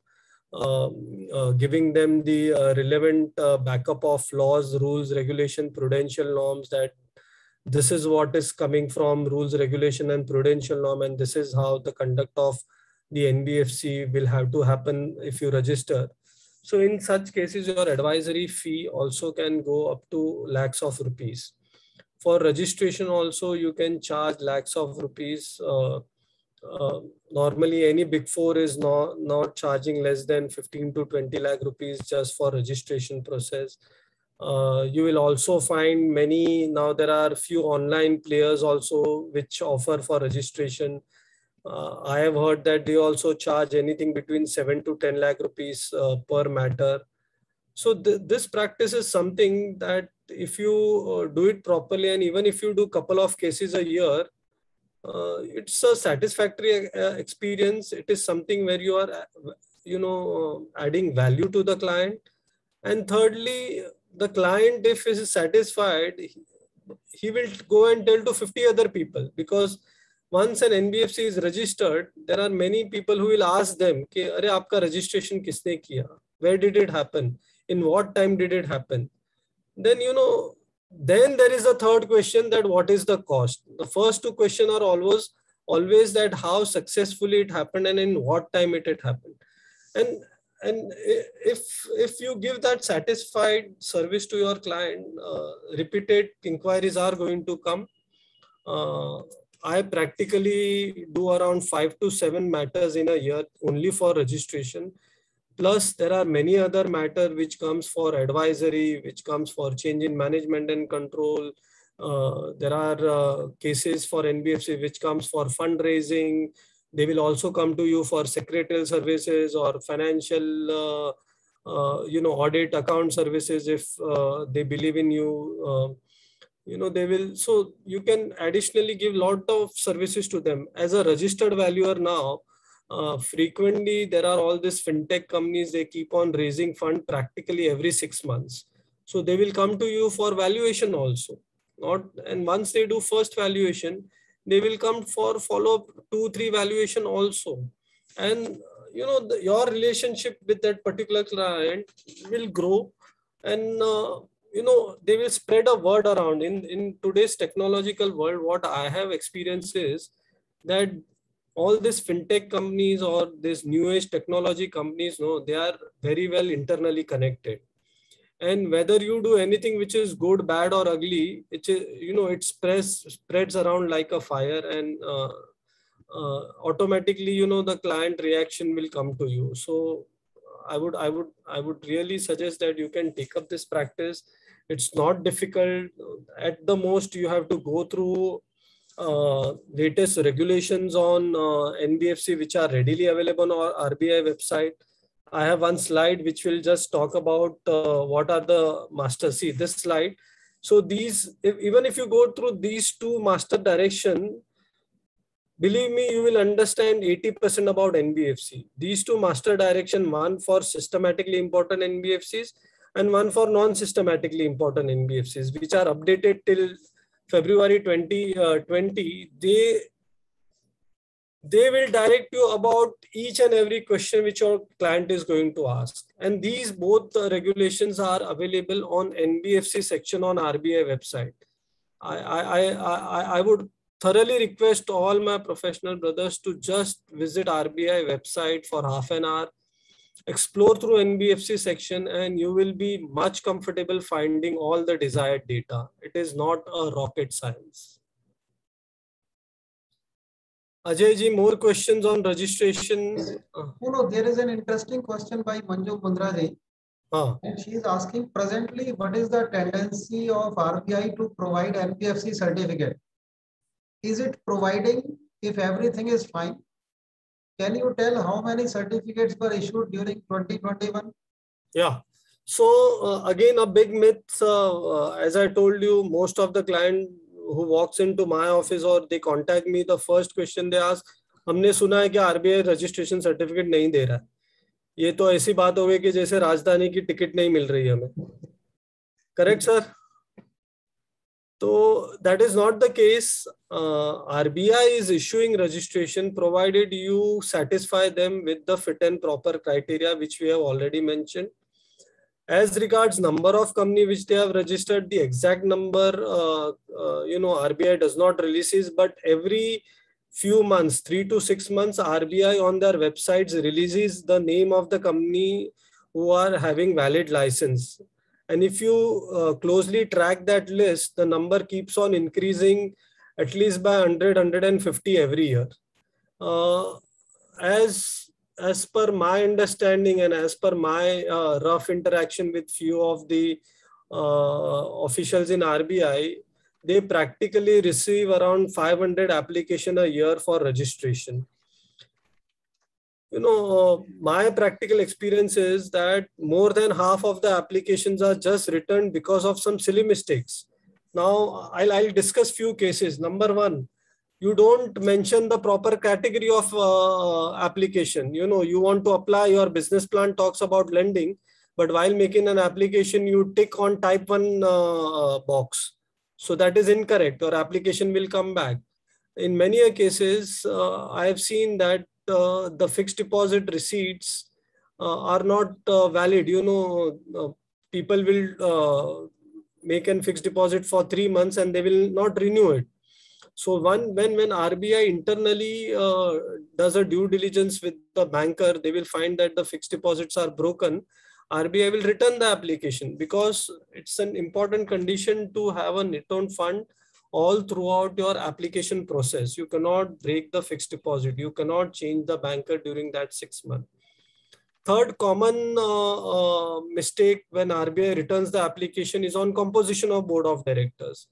giving them the relevant backup of laws, rules, regulation, prudential norms, that this is what is coming from rules, regulation, and prudential norm, and this is how the conduct of the NBFC will have to happen if you register. So in such cases, your advisory fee also can go up to lakhs of rupees. For registration also, you can charge lakhs of rupees. Normally, any big four is not charging less than 15 to 20 lakh rupees just for registration process. You will also find many, now there are few online players also which offer for registration. I have heard that they also charge anything between 7 to 10 lakh rupees per matter. So this practice is something that if you do it properly, and even if you do couple of cases a year, it's a satisfactory experience. It is something where you are, you know, adding value to the client. And thirdly, the client, if he is satisfied, he will go and tell to 50 other people, because once an NBFC is registered, there are many people who will ask them, कि अरे आपका registration किसने किया? Where did it happen? In what time did it happen? Then, you know, then there is a third question, that what is the cost? The first two questions are always that how successfully it happened and in what time it happened. And if you give that satisfied service to your client, repeated inquiries are going to come. I practically do around 5 to 7 matters in a year only for registration. Plus, there are many other matters which comes for advisory, which comes for change in management and control. There are cases for NBFC which comes for fundraising. They will also come to you for secretarial services or financial, you know, audit account services if they believe in you. You know, they will, so you can additionally give lot of services to them. As a registered valuer now, frequently there are all these fintech companies, they keep on raising fund practically every 6 months. So they will come to you for valuation also. And once they do first valuation, they will come for follow-up 2-3 valuation also. And you know, your relationship with that particular client will grow, and you know, they will spread a word around. In today's technological world, what I have experienced is that all these fintech companies or these new age technology companies, no, they are very well internally connected. And whether you do anything which is good, bad, or ugly, it spreads around like a fire, and automatically, the client reaction will come to you. So I would really suggest that you can take up this practice. It's not difficult. At the most, you have to go through latest regulations on NBFC, which are readily available on our RBI website. I have one slide which will just talk about what are the master. See this slide. So even if you go through these two master direction, believe me, you will understand 80% about NBFC. These two master direction, one for systematically important NBFCs and one for non-systematically important NBFCs, which are updated till February 2020. They will direct you about each and every question which your client is going to ask. And these both regulations are available on NBFC section on RBI website. I would thoroughly request all my professional brothers to just visit RBI website for half an hour, explore through NBFC section, and you will be much comfortable finding all the desired data. It is not a rocket science. Ajay ji, more questions on registration? No, there is an interesting question by Manju Mundra ji. And she is asking, presently, what is the tendency of RBI to provide NBFC certificate? Is it providing if everything is fine? Can you tell how many certificates were issued during 2021? Yeah. So again, a big myth, as I told you, most of the client who walks into my office or they contact me, the first question they ask, हमने सुना है कि RBI registration certificate नहीं दे रहा है. ये तो ऐसी बात हो गई कि जैसे राजधानी की टिकट नहीं मिल रही है हमें. Correct, sir? So that is not the case. RBI is issuing registration provided you satisfy them with the fit and proper criteria, which we have already mentioned. As regards number of company which they have registered, the exact number, RBI does not releases, but every few months, 3 to 6 months, RBI on their websites releases the name of the company who are having valid license. And if you closely track that list, the number keeps on increasing at least by 100, 150 every year. As per my understanding and as per my rough interaction with few of the officials in RBI, they practically receive around 500 applications a year for registration. My practical experience is that more than half of the applications are just returned because of some silly mistakes. Now, I'll discuss few cases. Number one, you don't mention the proper category of application. You want to apply, your business plan talks about lending, but while making an application, you tick on type 1 box. So that is incorrect. Your application will come back. In many cases, I have seen that the fixed deposit receipts are not valid. People will make a fixed deposit for 3 months and they will not renew it. So when RBI internally does a due diligence with the banker, they will find that the fixed deposits are broken. RBI will return the application because it's an important condition to have a net owned fund all throughout your application process. You cannot break the fixed deposit. You cannot change the banker during that 6 months. Third common mistake when RBI returns the application is on composition of board of directors.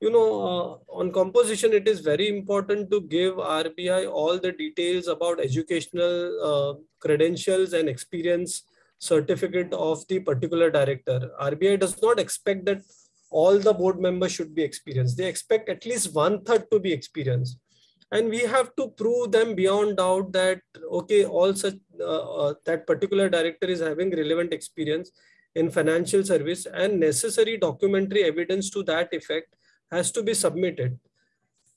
On composition, it is very important to give RBI all the details about educational credentials and experience certificate of the particular director. RBI does not expect that all the board members should be experienced. They expect at least 1/3 to be experienced. And we have to prove them beyond doubt that, okay, that particular director is having relevant experience in financial service, and necessary documentary evidence to that effect has to be submitted.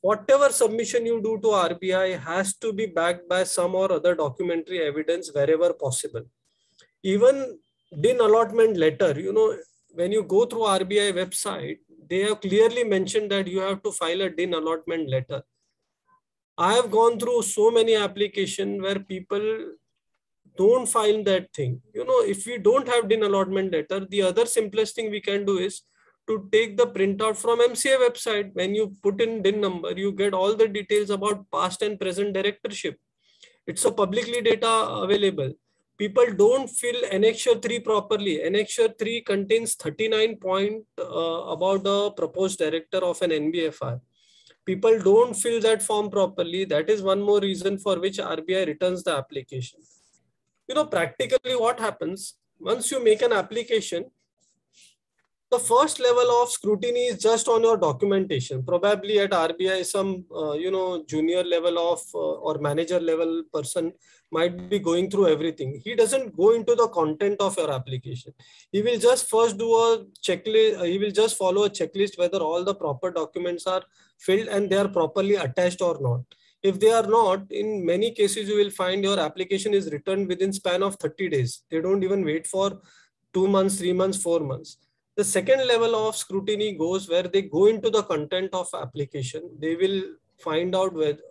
Whatever submission you do to RBI has to be backed by some or other documentary evidence wherever possible. Even DIN allotment letter, when you go through RBI website, they have clearly mentioned that you have to file a DIN allotment letter. I have gone through so many applications where people don't file that thing. You know, if we don't have DIN allotment letter, the other simplest thing we can do is to take the printout from MCA website. When you put in DIN number, you get all the details about past and present directorship. It's a publicly data available. People don't fill Annexure 3 properly. Annexure 3 contains 39 points about the proposed director of an NBFI. People don't fill that form properly. That is one more reason for which RBI returns the application. You know, practically what happens, once you make an application, the first level of scrutiny is just on your documentation. Probably at RBI, some, junior level of or manager level person might be going through everything. He doesn't go into the content of your application. He will just first do a checklist. He will just follow a checklist whether all the proper documents are filled and they are properly attached or not. If they are not, in many cases, you will find your application is returned within span of 30 days. They don't even wait for 2 months, 3 months, 4 months. The second level of scrutiny goes where they go into the content of application. They will find out whether,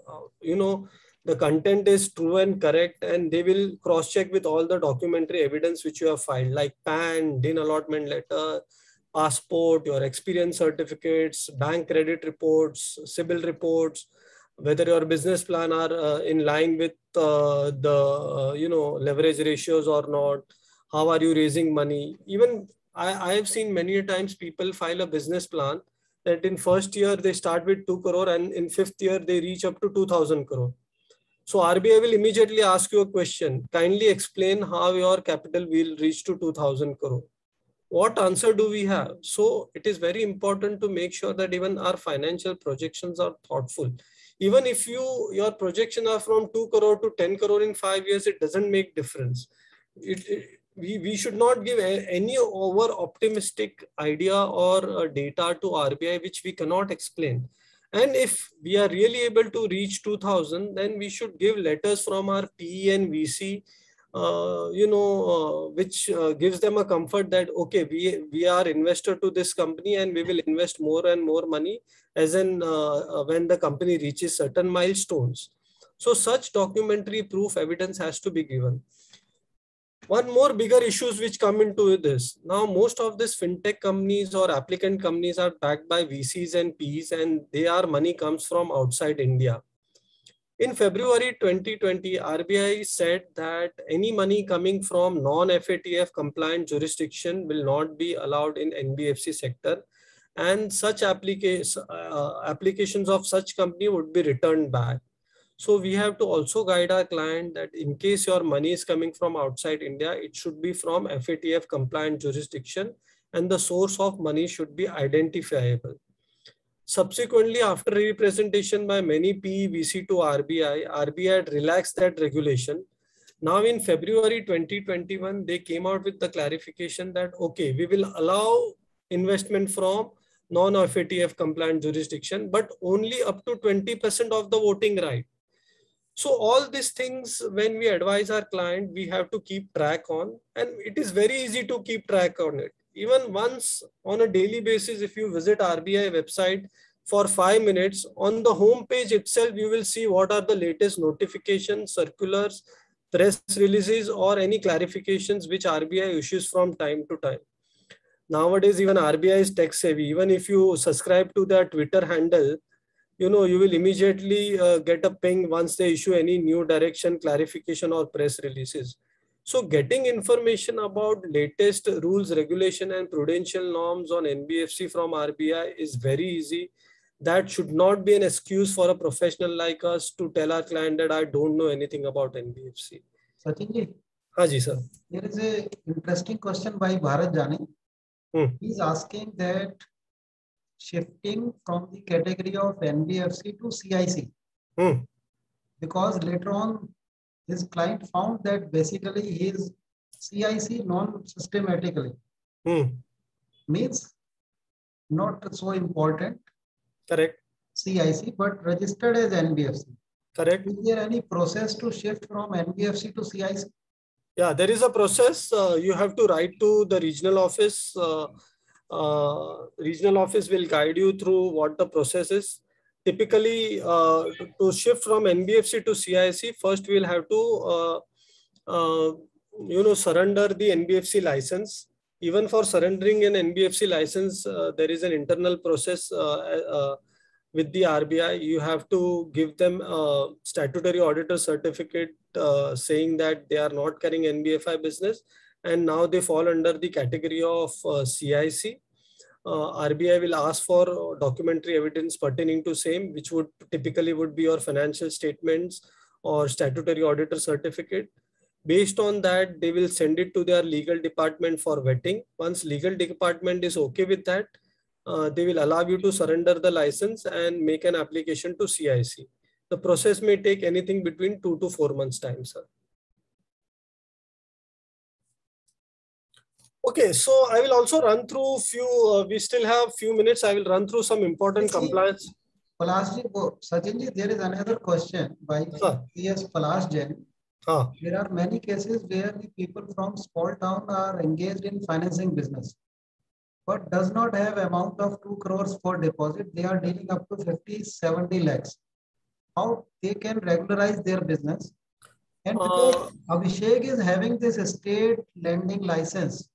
the content is true and correct, and they will cross-check with all the documentary evidence which you have filed, like PAN, DIN allotment letter, passport, your experience certificates, bank credit reports, CIBIL reports, whether your business plan are in line with leverage ratios or not. How are you raising money? Even I have seen many times people file a business plan that in first year they start with 2 crore and in 5th year they reach up to 2000 crore. So RBI will immediately ask you a question. Kindly explain how your capital will reach to 2000 crore. What answer do we have? So it is very important to make sure that even our financial projections are thoughtful. Even if your projections are from 2 crore to 10 crore in 5 years, it doesn't make difference. We should not give any over optimistic idea or data to RBI which we cannot explain. And if we are really able to reach 2000, then we should give letters from our PE and VC, which gives them a comfort that, okay, we are investor to this company and we will invest more and more money as in when the company reaches certain milestones. So such documentary proof evidence has to be given. One more bigger issues which come into this. Now, most of these fintech companies or applicant companies are backed by VCs and PEs, and their money comes from outside India. In February 2020, RBI said that any money coming from non-FATF compliant jurisdiction will not be allowed in NBFC sector, and such applications of such company would be returned back. So we have to also guide our client that in case your money is coming from outside India, it should be from FATF compliant jurisdiction and the source of money should be identifiable. Subsequently, after representation by many PE VC to RBI, RBI had relaxed that regulation. Now in February 2021, they came out with the clarification that, okay, we will allow investment from non-FATF compliant jurisdiction, but only up to 20% of the voting right. So all these things, when we advise our client, we have to keep track on, and it is very easy to keep track on it. Even once on a daily basis, if you visit RBI website for 5 minutes, on the home page itself, you will see what are the latest notifications, circulars, press releases, or any clarifications which RBI issues from time to time. Nowadays, even RBI is tech savvy. Even if you subscribe to their Twitter handle, you will immediately get a ping once they issue any new direction, clarification, or press releases. So getting information about latest rules, regulation, and prudential norms on NBFC from RBI is very easy. That should not be an excuse for a professional like us to tell our client that I don't know anything about NBFC. Sachin ji. Haan ji, sir. There is an interesting question by Bharat Jani. He's asking that shifting from the category of NBFC to CIC. Because later on, his client found that basically he is CIC non-systematically. Means not so important. Correct. CIC, but registered as NBFC. Correct. Is there any process to shift from NBFC to CIC? Yeah, there is a process. You have to write to the regional office. Regional office will guide you through what the process is. Typically, to shift from NBFC to CIC, first we will have to surrender the NBFC license. Even for surrendering an NBFC license, there is an internal process with the RBI. You have to give them a statutory auditor certificate saying that they are not carrying NBFI business, and now they fall under the category of CIC. RBI will ask for documentary evidence pertaining to same, which would typically would be your financial statements or statutory auditor certificate. Based on that, they will send it to their legal department for vetting. Once legal department is okay with that, they will allow you to surrender the license and make an application to CIC. The process may take anything between 2 to 4 months time, sir. Okay, so I will also run through few, we still have few minutes. I will run through some important compliance. Sachin, there is another question by PS Palash Jain. There are many cases where the people from small town are engaged in financing business, but does not have amount of 2 crores for deposit. They are dealing up to 50-70 lakhs. How they can regularize their business? And because Abhishek is having this state lending license,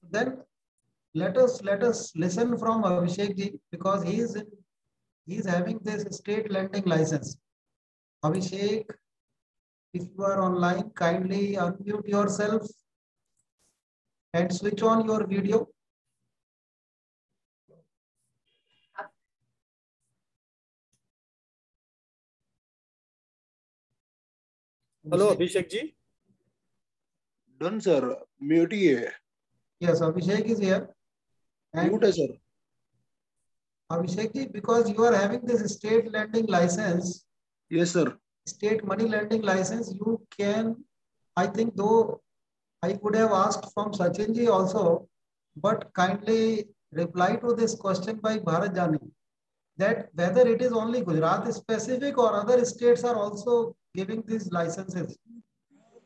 then let us listen from Abhishek ji, because he is having this state lending license. Abhishek, if you are online, kindly unmute yourself and switch on your video. Hello, Abhishek ji. Done, sir. Mute. Yes, Abhishek is here. Mute, sir. Abhishek ji, because you are having this state lending license. Yes, sir. State money lending license, you can, I think, though I could have asked from Sachin ji also, but kindly reply to this question by Bharat Jani, that whether it is only Gujarat specific or other states are also giving these licenses.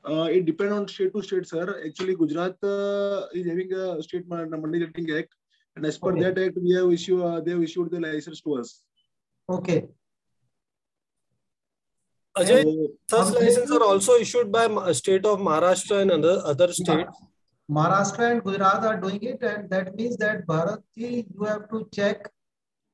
It depends on state to state, sir. Actually, Gujarat is having a state money lending act, and as per that act, we have issued they have issued the license to us. Okay. Ajay, such licenses are also issued by state of Maharashtra and other states. Maharashtra and Gujarat are doing it, and that means that Bharat ji, you have to check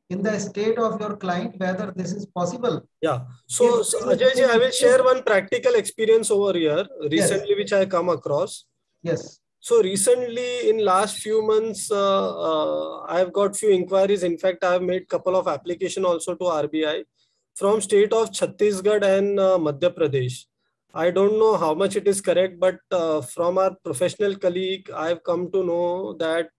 in the state of your client whether this is possible. Yeah. So Ajay ji, I will share one practical experience over here recently, which I come across. Yes. So recently, in last few months, I have got few inquiries. In fact, I have made couple of application also to RBI from state of Chhattisgarh and Madhya Pradesh. I don't know how much it is correct, but from our professional colleague, I have come to know that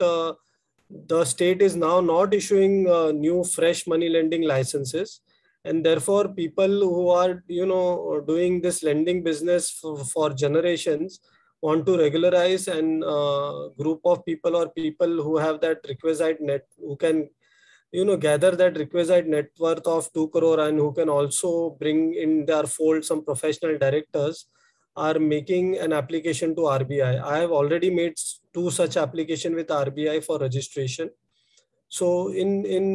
the state is now not issuing new fresh money lending licenses, and therefore people who are doing this lending business for generations want to regularize, and group of people or people who have that requisite net, who can gather that requisite net worth of 2 crore and who can also bring in their fold some professional directors, are making an application to RBI. I have already made 2 such application with RBI for registration. So in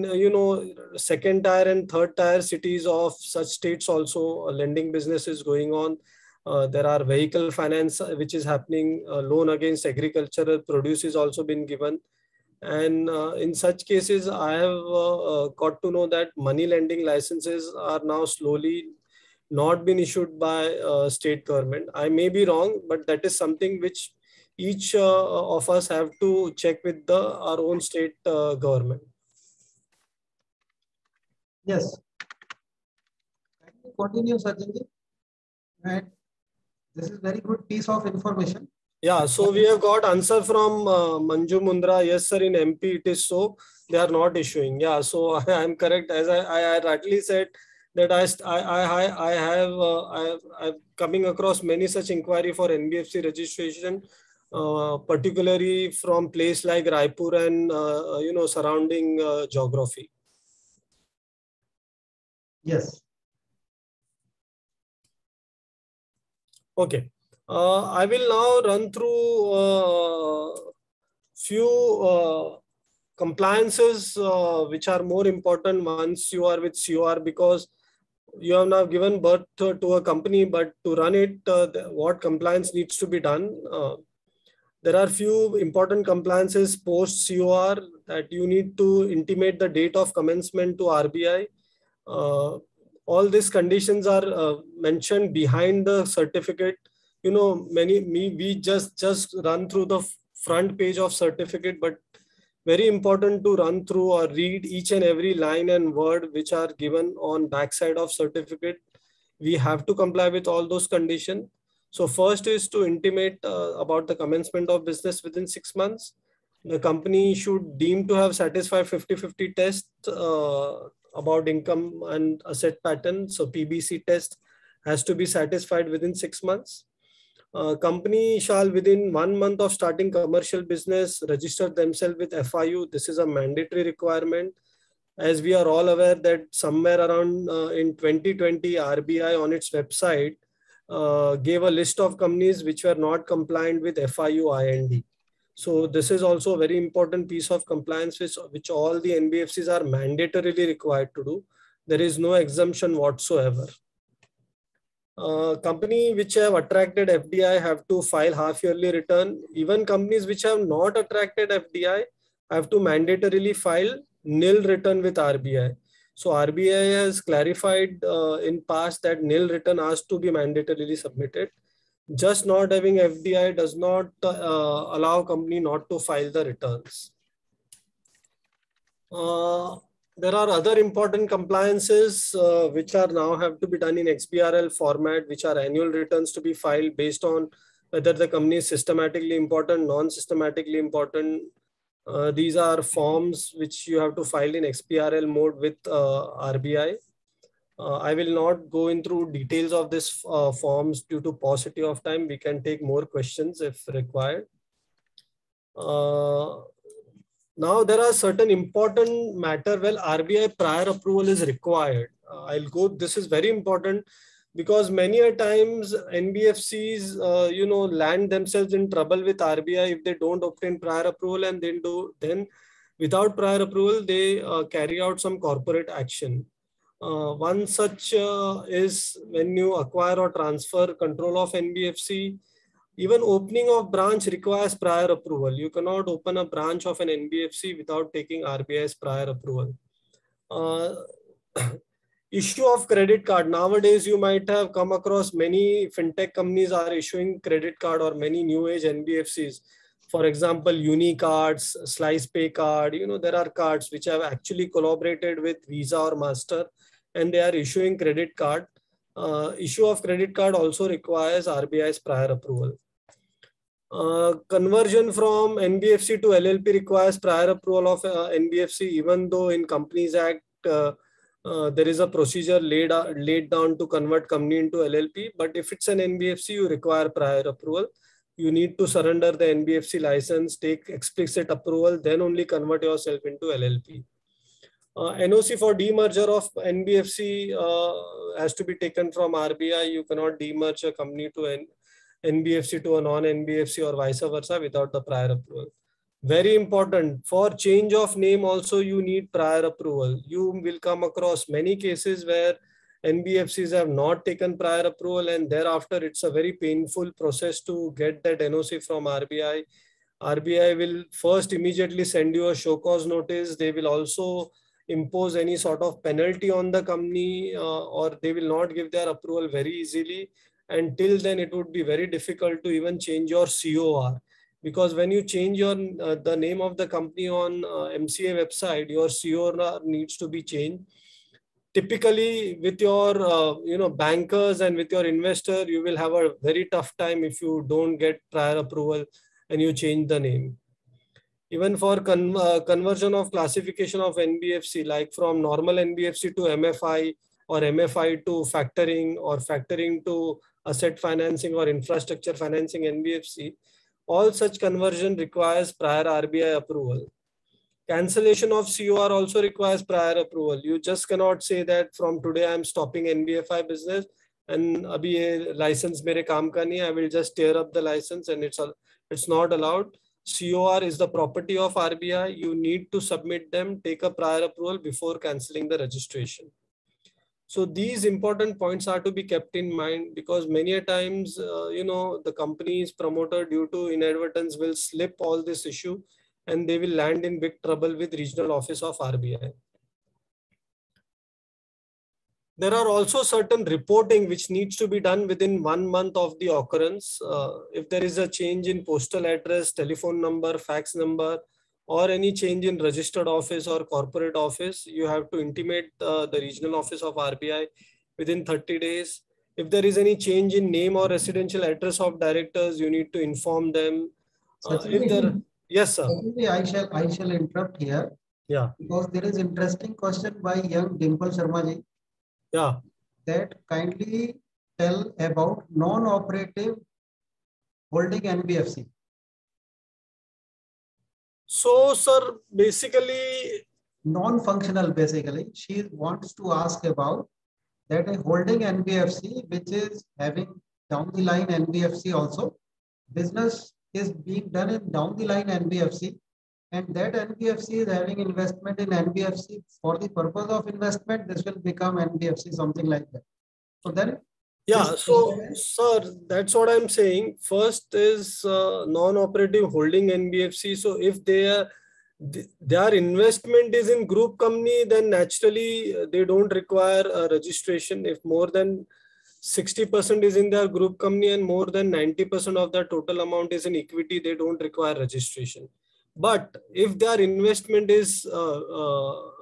second tier and third tier cities of such states also, lending business is going on. There are vehicle finance which is happening, loan against agricultural produce is also been given. And in such cases, I have got to know that money lending licenses are now slowly not been issued by state government. I may be wrong, but that is something which each of us have to check with our own state government. Yes. Continue, Sachin ji. And this is very good piece of information. Yeah, so we have got answer from Manju Mundra. Yes, sir, in MP it is so. They are not issuing. Yeah, so I am correct. As I rightly said, that I have coming across many such inquiry for NBFC registration, particularly from place like Raipur and surrounding geography. Yes. Okay. I will now run through few compliances which are more important once you are with COR, because you have now given birth to a company, but to run it, what compliance needs to be done? There are few important compliances post COR that you need to intimate the date of commencement to RBI. All these conditions are mentioned behind the certificate. You know, we just run through the front page of certificate, but very important to run through or read each and every line and word which are given on backside of certificate. We have to comply with all those conditions. So first is to intimate about the commencement of business within 6 months. The company should deem to have satisfied 50-50 test about income and asset pattern. So PBC test has to be satisfied within 6 months. Company shall within 1 month of starting commercial business register themselves with FIU. This is a mandatory requirement. As we are all aware that somewhere around in 2020, RBI on its website gave a list of companies which were not compliant with FIU IND. So this is also a very important piece of compliance which all the NBFCs are mandatorily required to do. There is no exemption whatsoever. Company which have attracted FDI have to file half-yearly return. Even companies which have not attracted FDI have to mandatorily file nil return with RBI. So RBI has clarified in past that nil return has to be mandatorily submitted. Just not having FDI does not allow company not to file the returns. There are other important compliances which are now have to be done in XBRL format, which are annual returns to be filed based on whether the company is systematically important, non-systematically important. These are forms which you have to file in XBRL mode with RBI. I will not go into details of this forms due to paucity of time. We can take more questions if required. Now there are certain important matter. Well, RBI prior approval is required. This is very important because many a times NBFCs, land themselves in trouble with RBI if they don't obtain prior approval, and then without prior approval, they carry out some corporate action. One such is when you acquire or transfer control of NBFC. Even opening of branch requires prior approval. You cannot open a branch of an NBFC without taking RBI's prior approval. Issue of credit card. Nowadays, you might have come across many fintech companies are issuing credit card, or many new age NBFCs. For example, UniCards, SlicePay card. There are cards which have actually collaborated with Visa or Master, and they are issuing credit card. Issue of credit card also requires RBI's prior approval. Conversion from NBFC to LLP requires prior approval of NBFC, even though in Companies Act, there is a procedure laid down to convert company into LLP. But if it's an NBFC, you require prior approval. You need to surrender the NBFC license, take explicit approval, then only convert yourself into LLP. NOC for demerger of NBFC has to be taken from RBI. You cannot demerge a company to NBFC to a non-NBFC or vice versa without the prior approval. Very important, for change of name also you need prior approval. You will come across many cases where NBFCs have not taken prior approval, and thereafter it's a very painful process to get that NOC from RBI. RBI will first immediately send you a show cause notice. They will also impose any sort of penalty on the company, or they will not give their approval very easily. Until then, it would be very difficult to even change your COR, because when you change your the name of the company on MCA website, your COR needs to be changed. Typically, with your bankers and with your investor, you will have a very tough time if you don't get prior approval and you change the name. Even for conversion of classification of NBFC, like from normal NBFC to MFI, or MFI to factoring, or factoring to asset financing or infrastructure financing NBFC, all such conversion requires prior RBI approval. Cancellation of COR also requires prior approval. You just cannot say that from today I am stopping NBFI business and abhi ye license mere kaam ka nahi hai, I will just tear up the license, and it's not allowed. COR is the property of RBI. You need to submit them, take a prior approval before cancelling the registration. So these important points are to be kept in mind, because many a times, the company's promoter, due to inadvertence, will slip all this issue and they will land in big trouble with regional office of RBI. There are also certain reporting which needs to be done within 1 month of the occurrence. If there is a change in postal address, telephone number, fax number, or any change in registered office or corporate office, you have to intimate the regional office of RBI within 30 days. If there is any change in name or residential address of directors, you need to inform them. Yes, sir. I shall interrupt here. Yeah. Because there is interesting question by young Dimple Sharma ji. Yeah. That kindly tell about non-operative holding NBFC. So, sir, basically non-functional, basically. She wants to ask about that a holding NBFC, which is having down the line NBFC also. Business is being done in down the line NBFC. And that NBFC is having investment in NBFC for the purpose of investment. This will become NBFC, something like that. So then, yeah. So, sir, that's what I'm saying. First is non-operative holding NBFC. So, if their investment is in group company, then naturally they don't require a registration. If more than 60% is in their group company and more than 90% of their total amount is in equity, they don't require registration. But if their investment is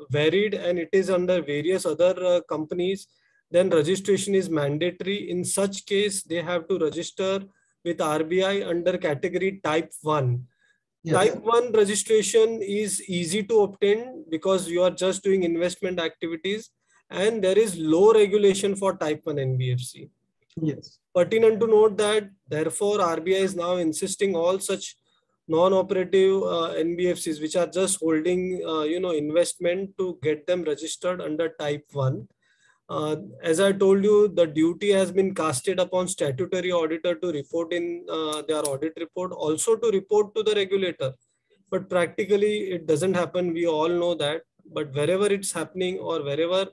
varied and it is under various other companies, then registration is mandatory. In such case, they have to register with RBI under category type 1. Yes. Type 1 registration is easy to obtain because you are just doing investment activities and there is low regulation for type 1 NBFC. Yes. Pertinent to note that, therefore, RBI is now insisting all such non-operative NBFCs which are just holding investment to get them registered under type 1. As I told you, the duty has been casted upon statutory auditor to report in their audit report, also to report to the regulator. But practically it doesn't happen. We all know that. But wherever it's happening or wherever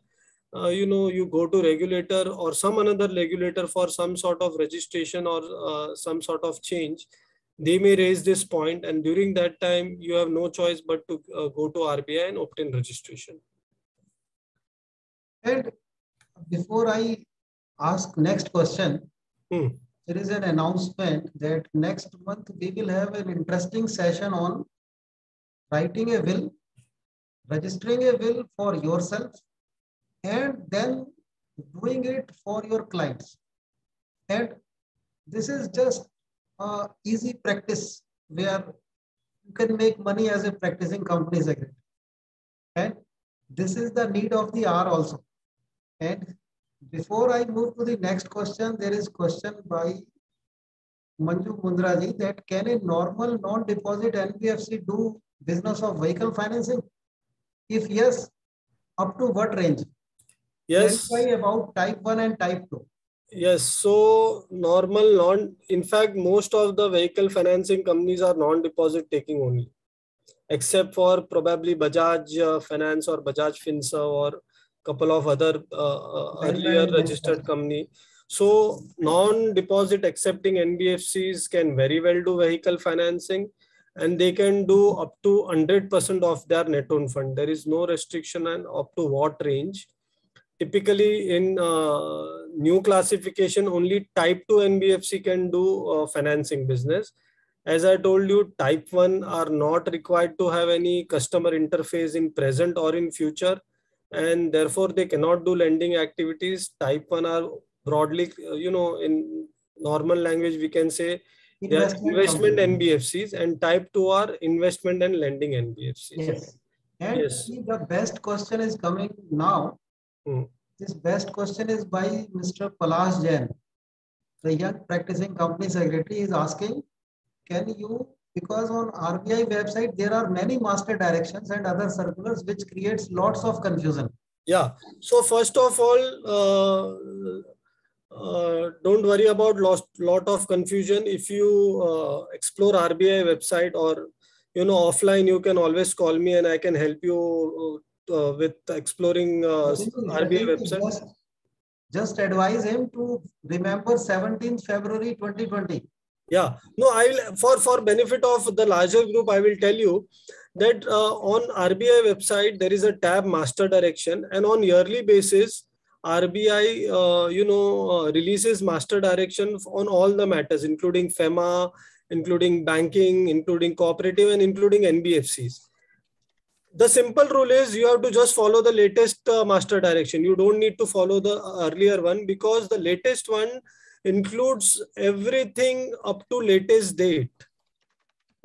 you go to regulator or some another regulator for some sort of registration or some sort of change, they may raise this point, and during that time, you have no choice but to go to RBI and obtain registration. And before I ask next question, there is an announcement that next month we will have an interesting session on writing a will, registering a will for yourself, and then doing it for your clients. And this is just easy practice where you can make money as a practicing company secretary. And this is the need of the hour also. And before I move to the next question, there is question by Manju Mundraji that can a normal non-deposit NBFC do business of vehicle financing? If yes, up to what range? Yes. Clarify about type 1 and type 2. Yes, so in fact, most of the vehicle financing companies are non-deposit taking only, except for probably Bajaj Finance or Bajaj Finserv or couple of other earlier registered company. So non-deposit accepting NBFCs can very well do vehicle financing, and they can do up to 100% of their net own fund. There is no restriction and up to what range. Typically in new classification, only type 2 NBFC can do financing business. As I told you, type 1 are not required to have any customer interface in present or in future, and therefore they cannot do lending activities. Type 1 are broadly, in normal language, we can say they are investment NBFCs, and type 2 are investment and lending NBFCs. Yes. And the best question is coming now. This best question is by Mr. Palash Jain. The young practicing company secretary is asking, can you, because on RBI website, there are many master directions and other circulars which creates lots of confusion. Yeah. So first of all, don't worry about lot of confusion. If you explore RBI website or, offline, you can always call me and I can help you with exploring RBI website. just advise him to remember 17th February 2020. Yeah, no, I will, for benefit of the larger group, I will tell you that on RBI website, there is a tab master direction, and on yearly basis, RBI, releases master direction on all the matters, including FEMA, including banking, including cooperative, and including NBFCs. The simple rule is you have to just follow the latest master direction. You don't need to follow the earlier one, because the latest one includes everything up to latest date.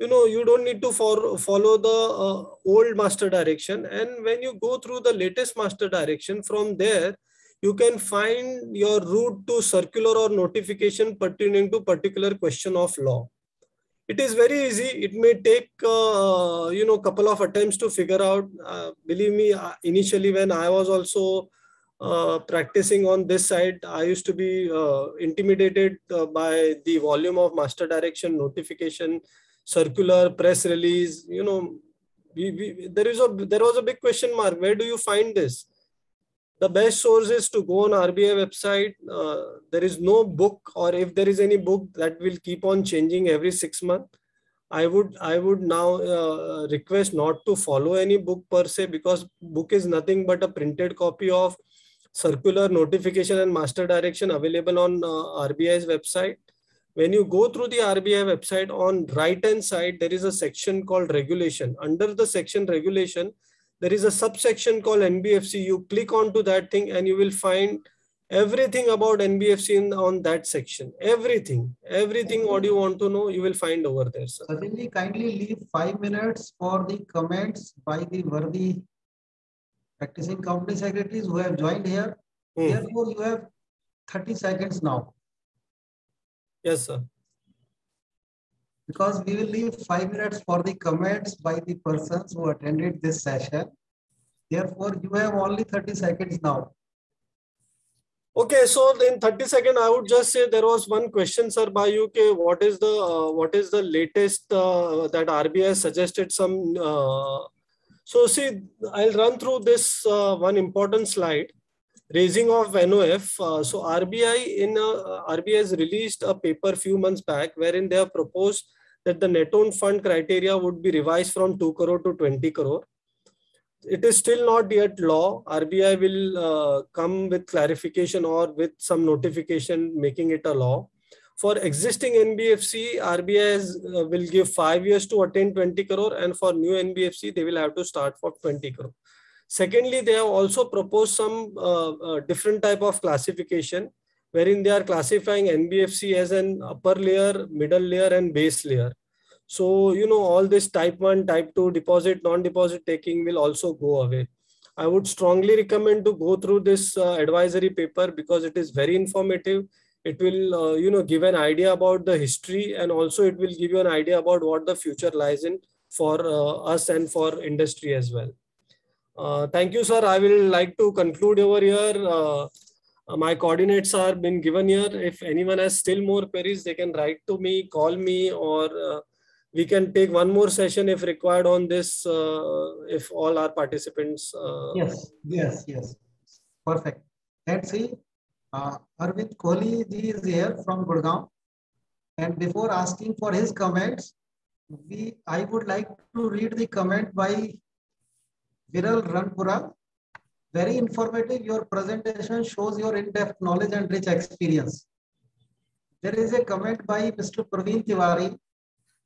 You don't need to follow the old master direction. And when you go through the latest master direction, from there, you can find your route to circular or notification pertaining to particular question of law. It is very easy. It may take, couple of attempts to figure out. Believe me, initially when I was also practicing on this side, I used to be intimidated by the volume of master direction, notification, circular, press release. There was a big question mark. Where do you find this? The best source is to go on RBI website. There is no book, or if there is any book, that will keep on changing every 6 months. I would now request not to follow any book per se, because book is nothing but a printed copy of circular, notification, and master direction available on RBI's website. When you go through the RBI website, on right hand side, there is a section called regulation. Under the section regulation, there is a subsection called NBFC. You click onto that thing and you will find everything about NBFC on that section. Everything what you want to know, you will find over there, sir. Certainly, kindly leave 5 minutes for the comments by the worthy practicing company secretaries who have joined here. Therefore, you have 30 seconds now. Yes, sir. Because we will leave 5 minutes for the comments by the persons who attended this session. Therefore, you have only 30 seconds now. Okay, so in 30 seconds, I would just say there was one question, sir, by you. What is the latest that RBI suggested some? So see, I'll run through this one important slide. Raising of NOF. So RBI has released a paper few months back wherein they have proposed that the net owned fund criteria would be revised from 2 crore to 20 crore. It is still not yet law. RBI will come with clarification or with some notification making it a law. For existing NBFC, RBI will give 5 years to attain 20 crore, and for new NBFC, they will have to start for 20 crore. Secondly, they have also proposed some different type of classification, wherein they are classifying NBFC as an upper layer, middle layer, and base layer. So, all this type 1, type 2 deposit, non-deposit taking will also go away. I would strongly recommend to go through this advisory paper, because it is very informative. It will, give an idea about the history, and also it will give you an idea about what the future lies in for us and for industry as well. Thank you, sir. I will like to conclude over here. My coordinates are been given here. If anyone has still more queries, they can write to me, call me, or we can take one more session if required on this, if all our participants. Yes. Perfect. Let's see. Arvind Kohli ji is here from Gurgaon. And before asking for his comments, I would like to read the comment by Viral Ranpura. Very informative. Your presentation shows your in-depth knowledge and rich experience. There is a comment by Mr. Praveen Tiwari.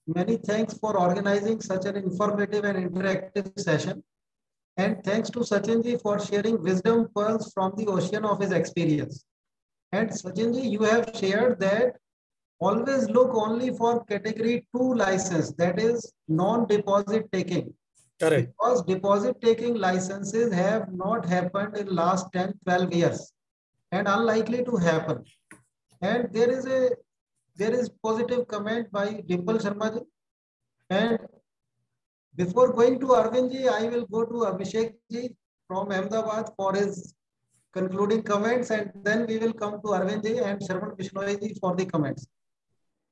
Many thanks for organizing such an informative and interactive session. And thanks to Sachinji for sharing wisdom pearls from the ocean of his experience. And Sachinji, you have shared that always look only for category 2 license, that is non-deposit taking. Correct. Because deposit taking licenses have not happened in last 10-12 years and unlikely to happen. And there is positive comment by Dimple Sharma ji. And before going to Arvind ji, I will go to Abhishek ji from Ahmedabad for his concluding comments, and then we will come to Arvind ji and Sharman Bishnoi ji for the comments.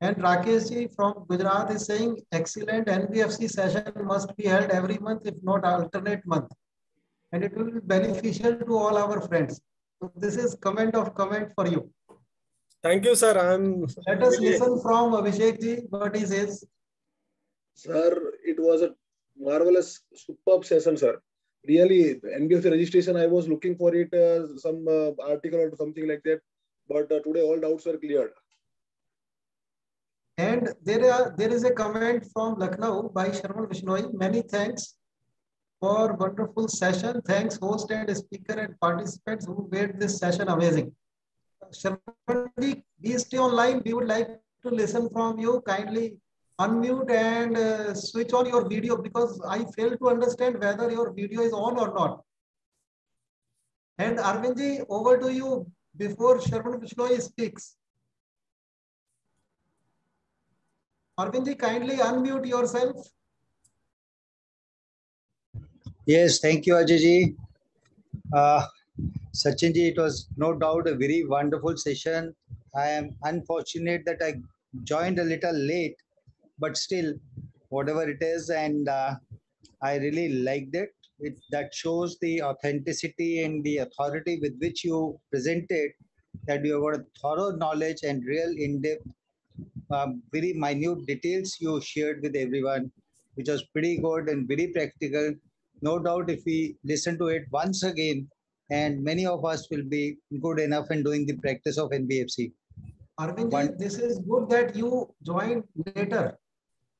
And Rakesh ji from Gujarat is saying, excellent NBFC session must be held every month, if not alternate month. And it will be beneficial to all our friends. So this is comment for you. Thank you, sir. Let us listen from Abhishek ji what he says. Sir, it was a marvelous, superb session, sir. Really, NBFC registration, I was looking for it, some article or something like that. But today all doubts were cleared. And there is a comment from Lucknow by Sharman Bishnoi. Many thanks for wonderful session. Thanks host and speaker and participants who made this session amazing. Sharman ji, please stay online. We would like to listen from you. Kindly unmute and switch on your video because I fail to understand whether your video is on or not. And Arvind ji, over to you before Sharman Bishnoi speaks. Arvind ji, kindly unmute yourself. Yes, thank you, Ajay ji. Sachin ji, it was no doubt a very wonderful session. I am unfortunate that I joined a little late, but still, whatever it is, and I really liked it. That shows the authenticity and the authority with which you presented, that you have got a thorough knowledge and real in-depth, very minute details you shared with everyone, which was pretty good and very practical. No doubt if we listen to it once again, and many of us will be good enough in doing the practice of NBFC. Arvind, this is good that you joined later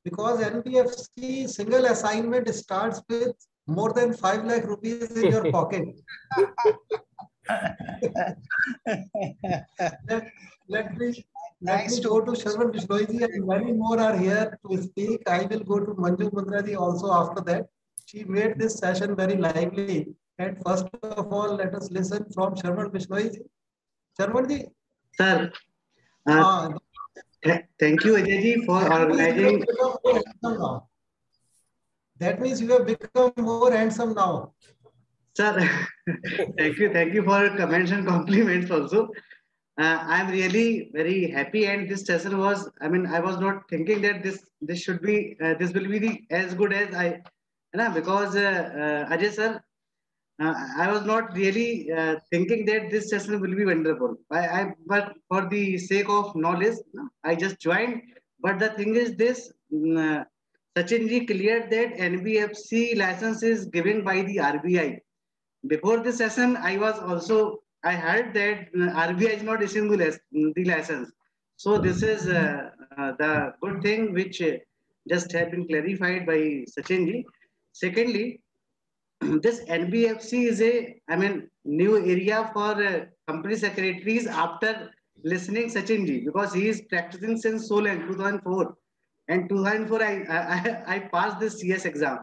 because NBFC single assignment starts with more than 5 lakh rupees in your pocket. Let me go to Sharman Bishnoi ji, and many more are here to speak. I will go to Manju Mundra ji also after that. She made this session very lively. And first of all, let us listen from Sharman Bishnoi ji. Sharman ji. Sir, thank you, Ajay ji, for organizing. That means you have become more handsome now. Sir, thank you for comments and compliments also. I'm really very happy, and this session was, I mean, I was not thinking that this should be, this will be as good as I, because Ajay sir, I was not really thinking that this session will be wonderful. But for the sake of knowledge, I just joined. But the thing is this, Sachin ji cleared that NBFC license is given by the RBI. Before this session, I heard that RBI is not issuing the license. So this is the good thing which just have been clarified by Sachin ji. Secondly, this NBFC is new area for company secretaries after listening Sachin ji, because he is practicing since so long, 2004. And 2004, I passed this CS exam.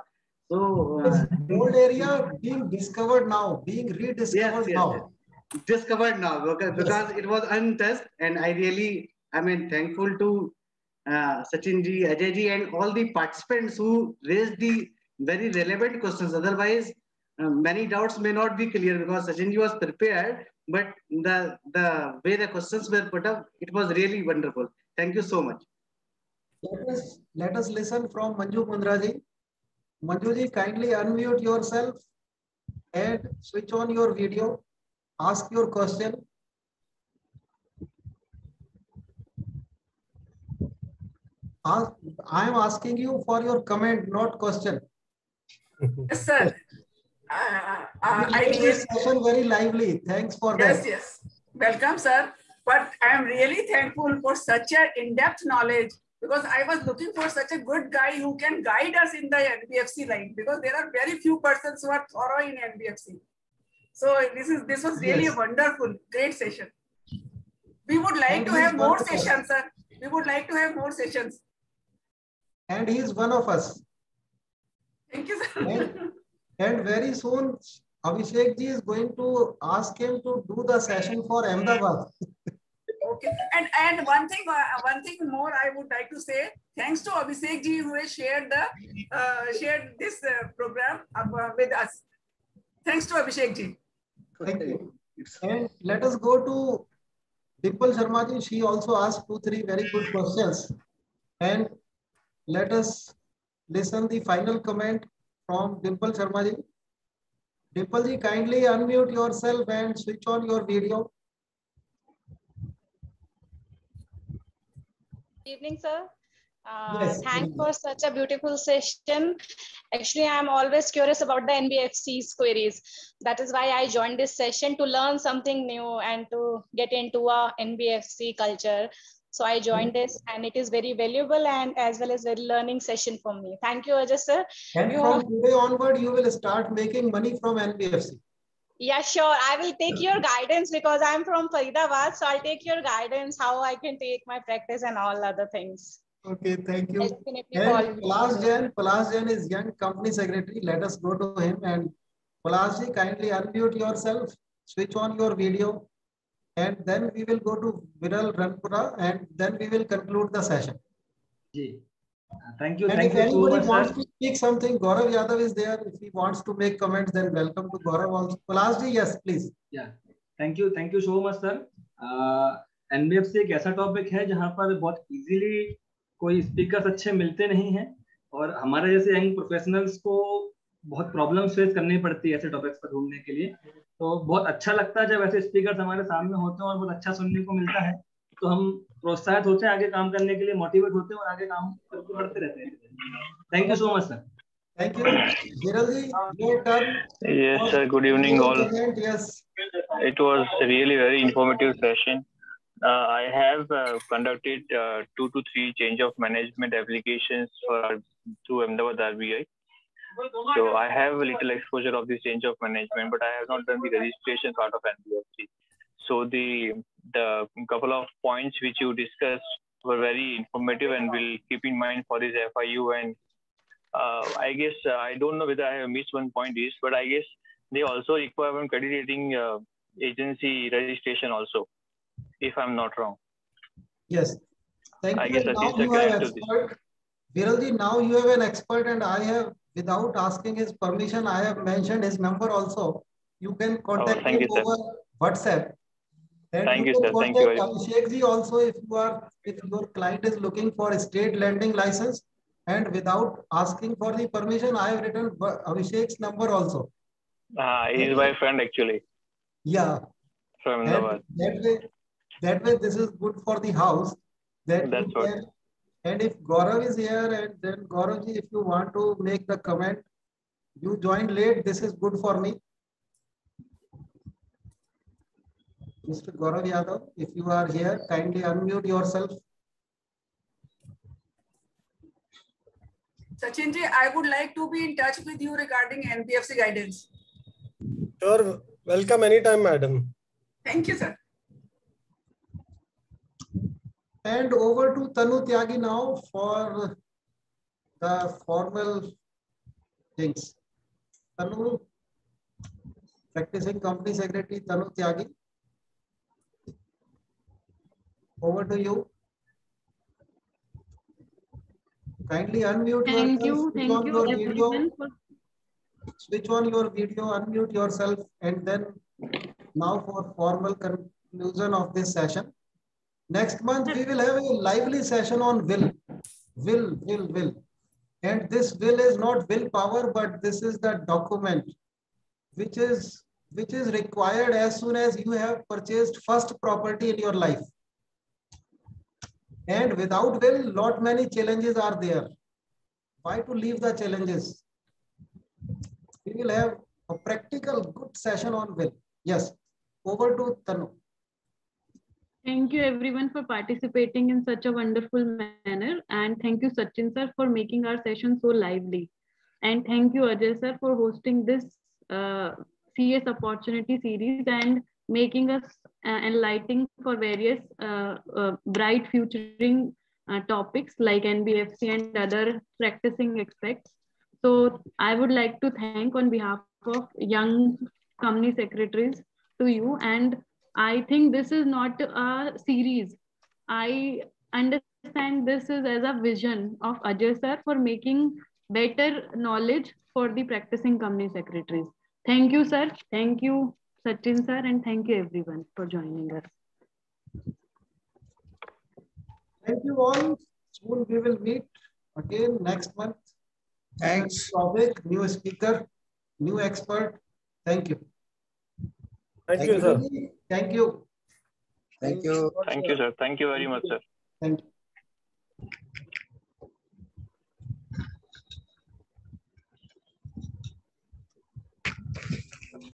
So old area being discovered now, being rediscovered now. Discovered now because it was untouched, and I really, thankful to Sachin ji, Ajay ji, and all the participants who raised the very relevant questions. Otherwise, many doubts may not be clear because Sachin ji was prepared, but the way the questions were put up, it was really wonderful. Thank you so much. Let us listen from Manju Mundra ji. Manju ji, kindly unmute yourself and switch on your video. Ask your question. I am asking you for your comment, not question. Yes, sir. I this session very lively. Thanks for that. Yes. Welcome, sir. But I am really thankful for such an in-depth knowledge, because I was looking for such a good guy who can guide us in the NBFC line, because there are very few persons who are thorough in NBFC. So this was really a wonderful, great session. We would like to have more sessions, sir. We would like to have more sessions. And he is one of us. Thank you, sir. And very soon, Abhishek ji is going to ask him to do the session for Ahmedabad. Okay. And one thing more I would like to say, thanks to Abhishek ji who has shared this program with us. Thanks to Abhishek ji. Thank you. And let us go to Dimple Sharma ji. She also asked 2-3 very good questions. And let us listen the final comment from Dimple Sharma ji. Dimple ji, kindly unmute yourself and switch on your video. Good evening, sir. Yes. Thanks for such a beautiful session. Actually, I'm always curious about the NBFC's queries. That is why I joined this session, to learn something new and to get into a NBFC culture. So I joined this, and it is very valuable and as well as very learning session for me. Thank you, Ajay sir. And from today onward, you will start making money from NBFC. Yeah, sure. I will take your guidance because I'm from Faridabad. So I'll take your guidance, how I can take my practice and all other things. Okay, thank you. And Palash Jain is young company secretary. Let us go to him. And Palash ji, kindly unmute yourself, switch on your video, and then we will go to Viral Ranpura, and then we will conclude the session. Thank you. And Thank if you so anybody much, wants sir. to speak something, Gaurav Yadav is there. If he wants to make comments, then welcome to Gaurav also. Palash ji, yes, please. Yeah. Thank you so much, sir. NBFC एक ऐसा topic है जहाँ पर बहुत easily कोई speakers अच्छे मिलते नहीं हैं और हमारे जैसे यंग प्रोफेशनल्स को बहुत प्रॉब्लम्स फेस करनी पड़ती है ऐसे टॉपिक्स पर ढूंढने के लिए। तो बहुत अच्छा लगता है जब ऐसे स्पीकर्स हमारे सामने होते हैं और बहुत अच्छा सुनने को मिलता है, तो हम प्रोत्साहित होते हैं आगे काम करने के लिए, मोटिवेट होते हैं और आगे काम करके बढ़ते रहते हैं। Thank you so much sir. Thank you. Viral ji, your turn. Yes, sir. Good evening, all. Yes. It was really very informative session. I have conducted 2 to 3 change of management applications through Ahmedabad RBI. So I have a little exposure of this change of management, but I have not done the registration part of NBFC. So the couple of points which you discussed were very informative and will keep in mind for this FIU. And I guess I don't know whether I have missed one point is, but I guess they also require one credit rating agency registration also, if I'm not wrong. Yes. Thank you. I guess Now you have expert. Viralji, now you have an expert, and I have, without asking his permission, I have mentioned his number also. You can contact him over WhatsApp. And thank you, sir. Thank you very much. Abhishek ji also, if your client is looking for a state lending license, and without asking for the permission, I have written Abhishek's number also. He is my friend actually. Yeah. From Ahmedabad. That way, this is good for the house. That's what. And if Gaurav is here, and then Gaurav ji, if you want to make the comment, you joined late, this is good for me. Mr. Gaurav Yadav, if you are here, kindly unmute yourself. Sachin ji, I would like to be in touch with you regarding NBFC guidance. Sure, welcome anytime, madam. Thank you, sir. And over to Tanu Tyagi now for the formal things. Tanu, practicing company secretary, Tanu Tyagi. Over to you. Kindly unmute yourself. Thank you everyone. Switch on your video, unmute yourself, and then now for formal conclusion of this session. Next month, we will have a lively session on will. And this will is not willpower, but this is the document which is required as soon as you have purchased first property in your life. And without will, lot many challenges are there. Why to leave the challenges? We will have a practical good session on will. Yes, over to Tanu. Thank you everyone for participating in such a wonderful manner, and thank you Sachin sir for making our session so lively, and thank you Ajay sir for hosting this CS opportunity series and making us enlightening for various bright futuring topics like NBFC and other practicing aspects. So I would like to thank on behalf of young company secretaries to you, and I think this is not a series. I understand this is as a vision of Ajay sir for making better knowledge for the practicing company secretaries. Thank you, sir. Thank you, Sachin sir, and thank you everyone for joining us. Thank you all. Soon we will meet again next month. Thanks. Topic, new speaker, new expert. Thank you. Thank you, sir. Thank you. Thank you. Thank you, sir. Thank you very much, sir. Thank you.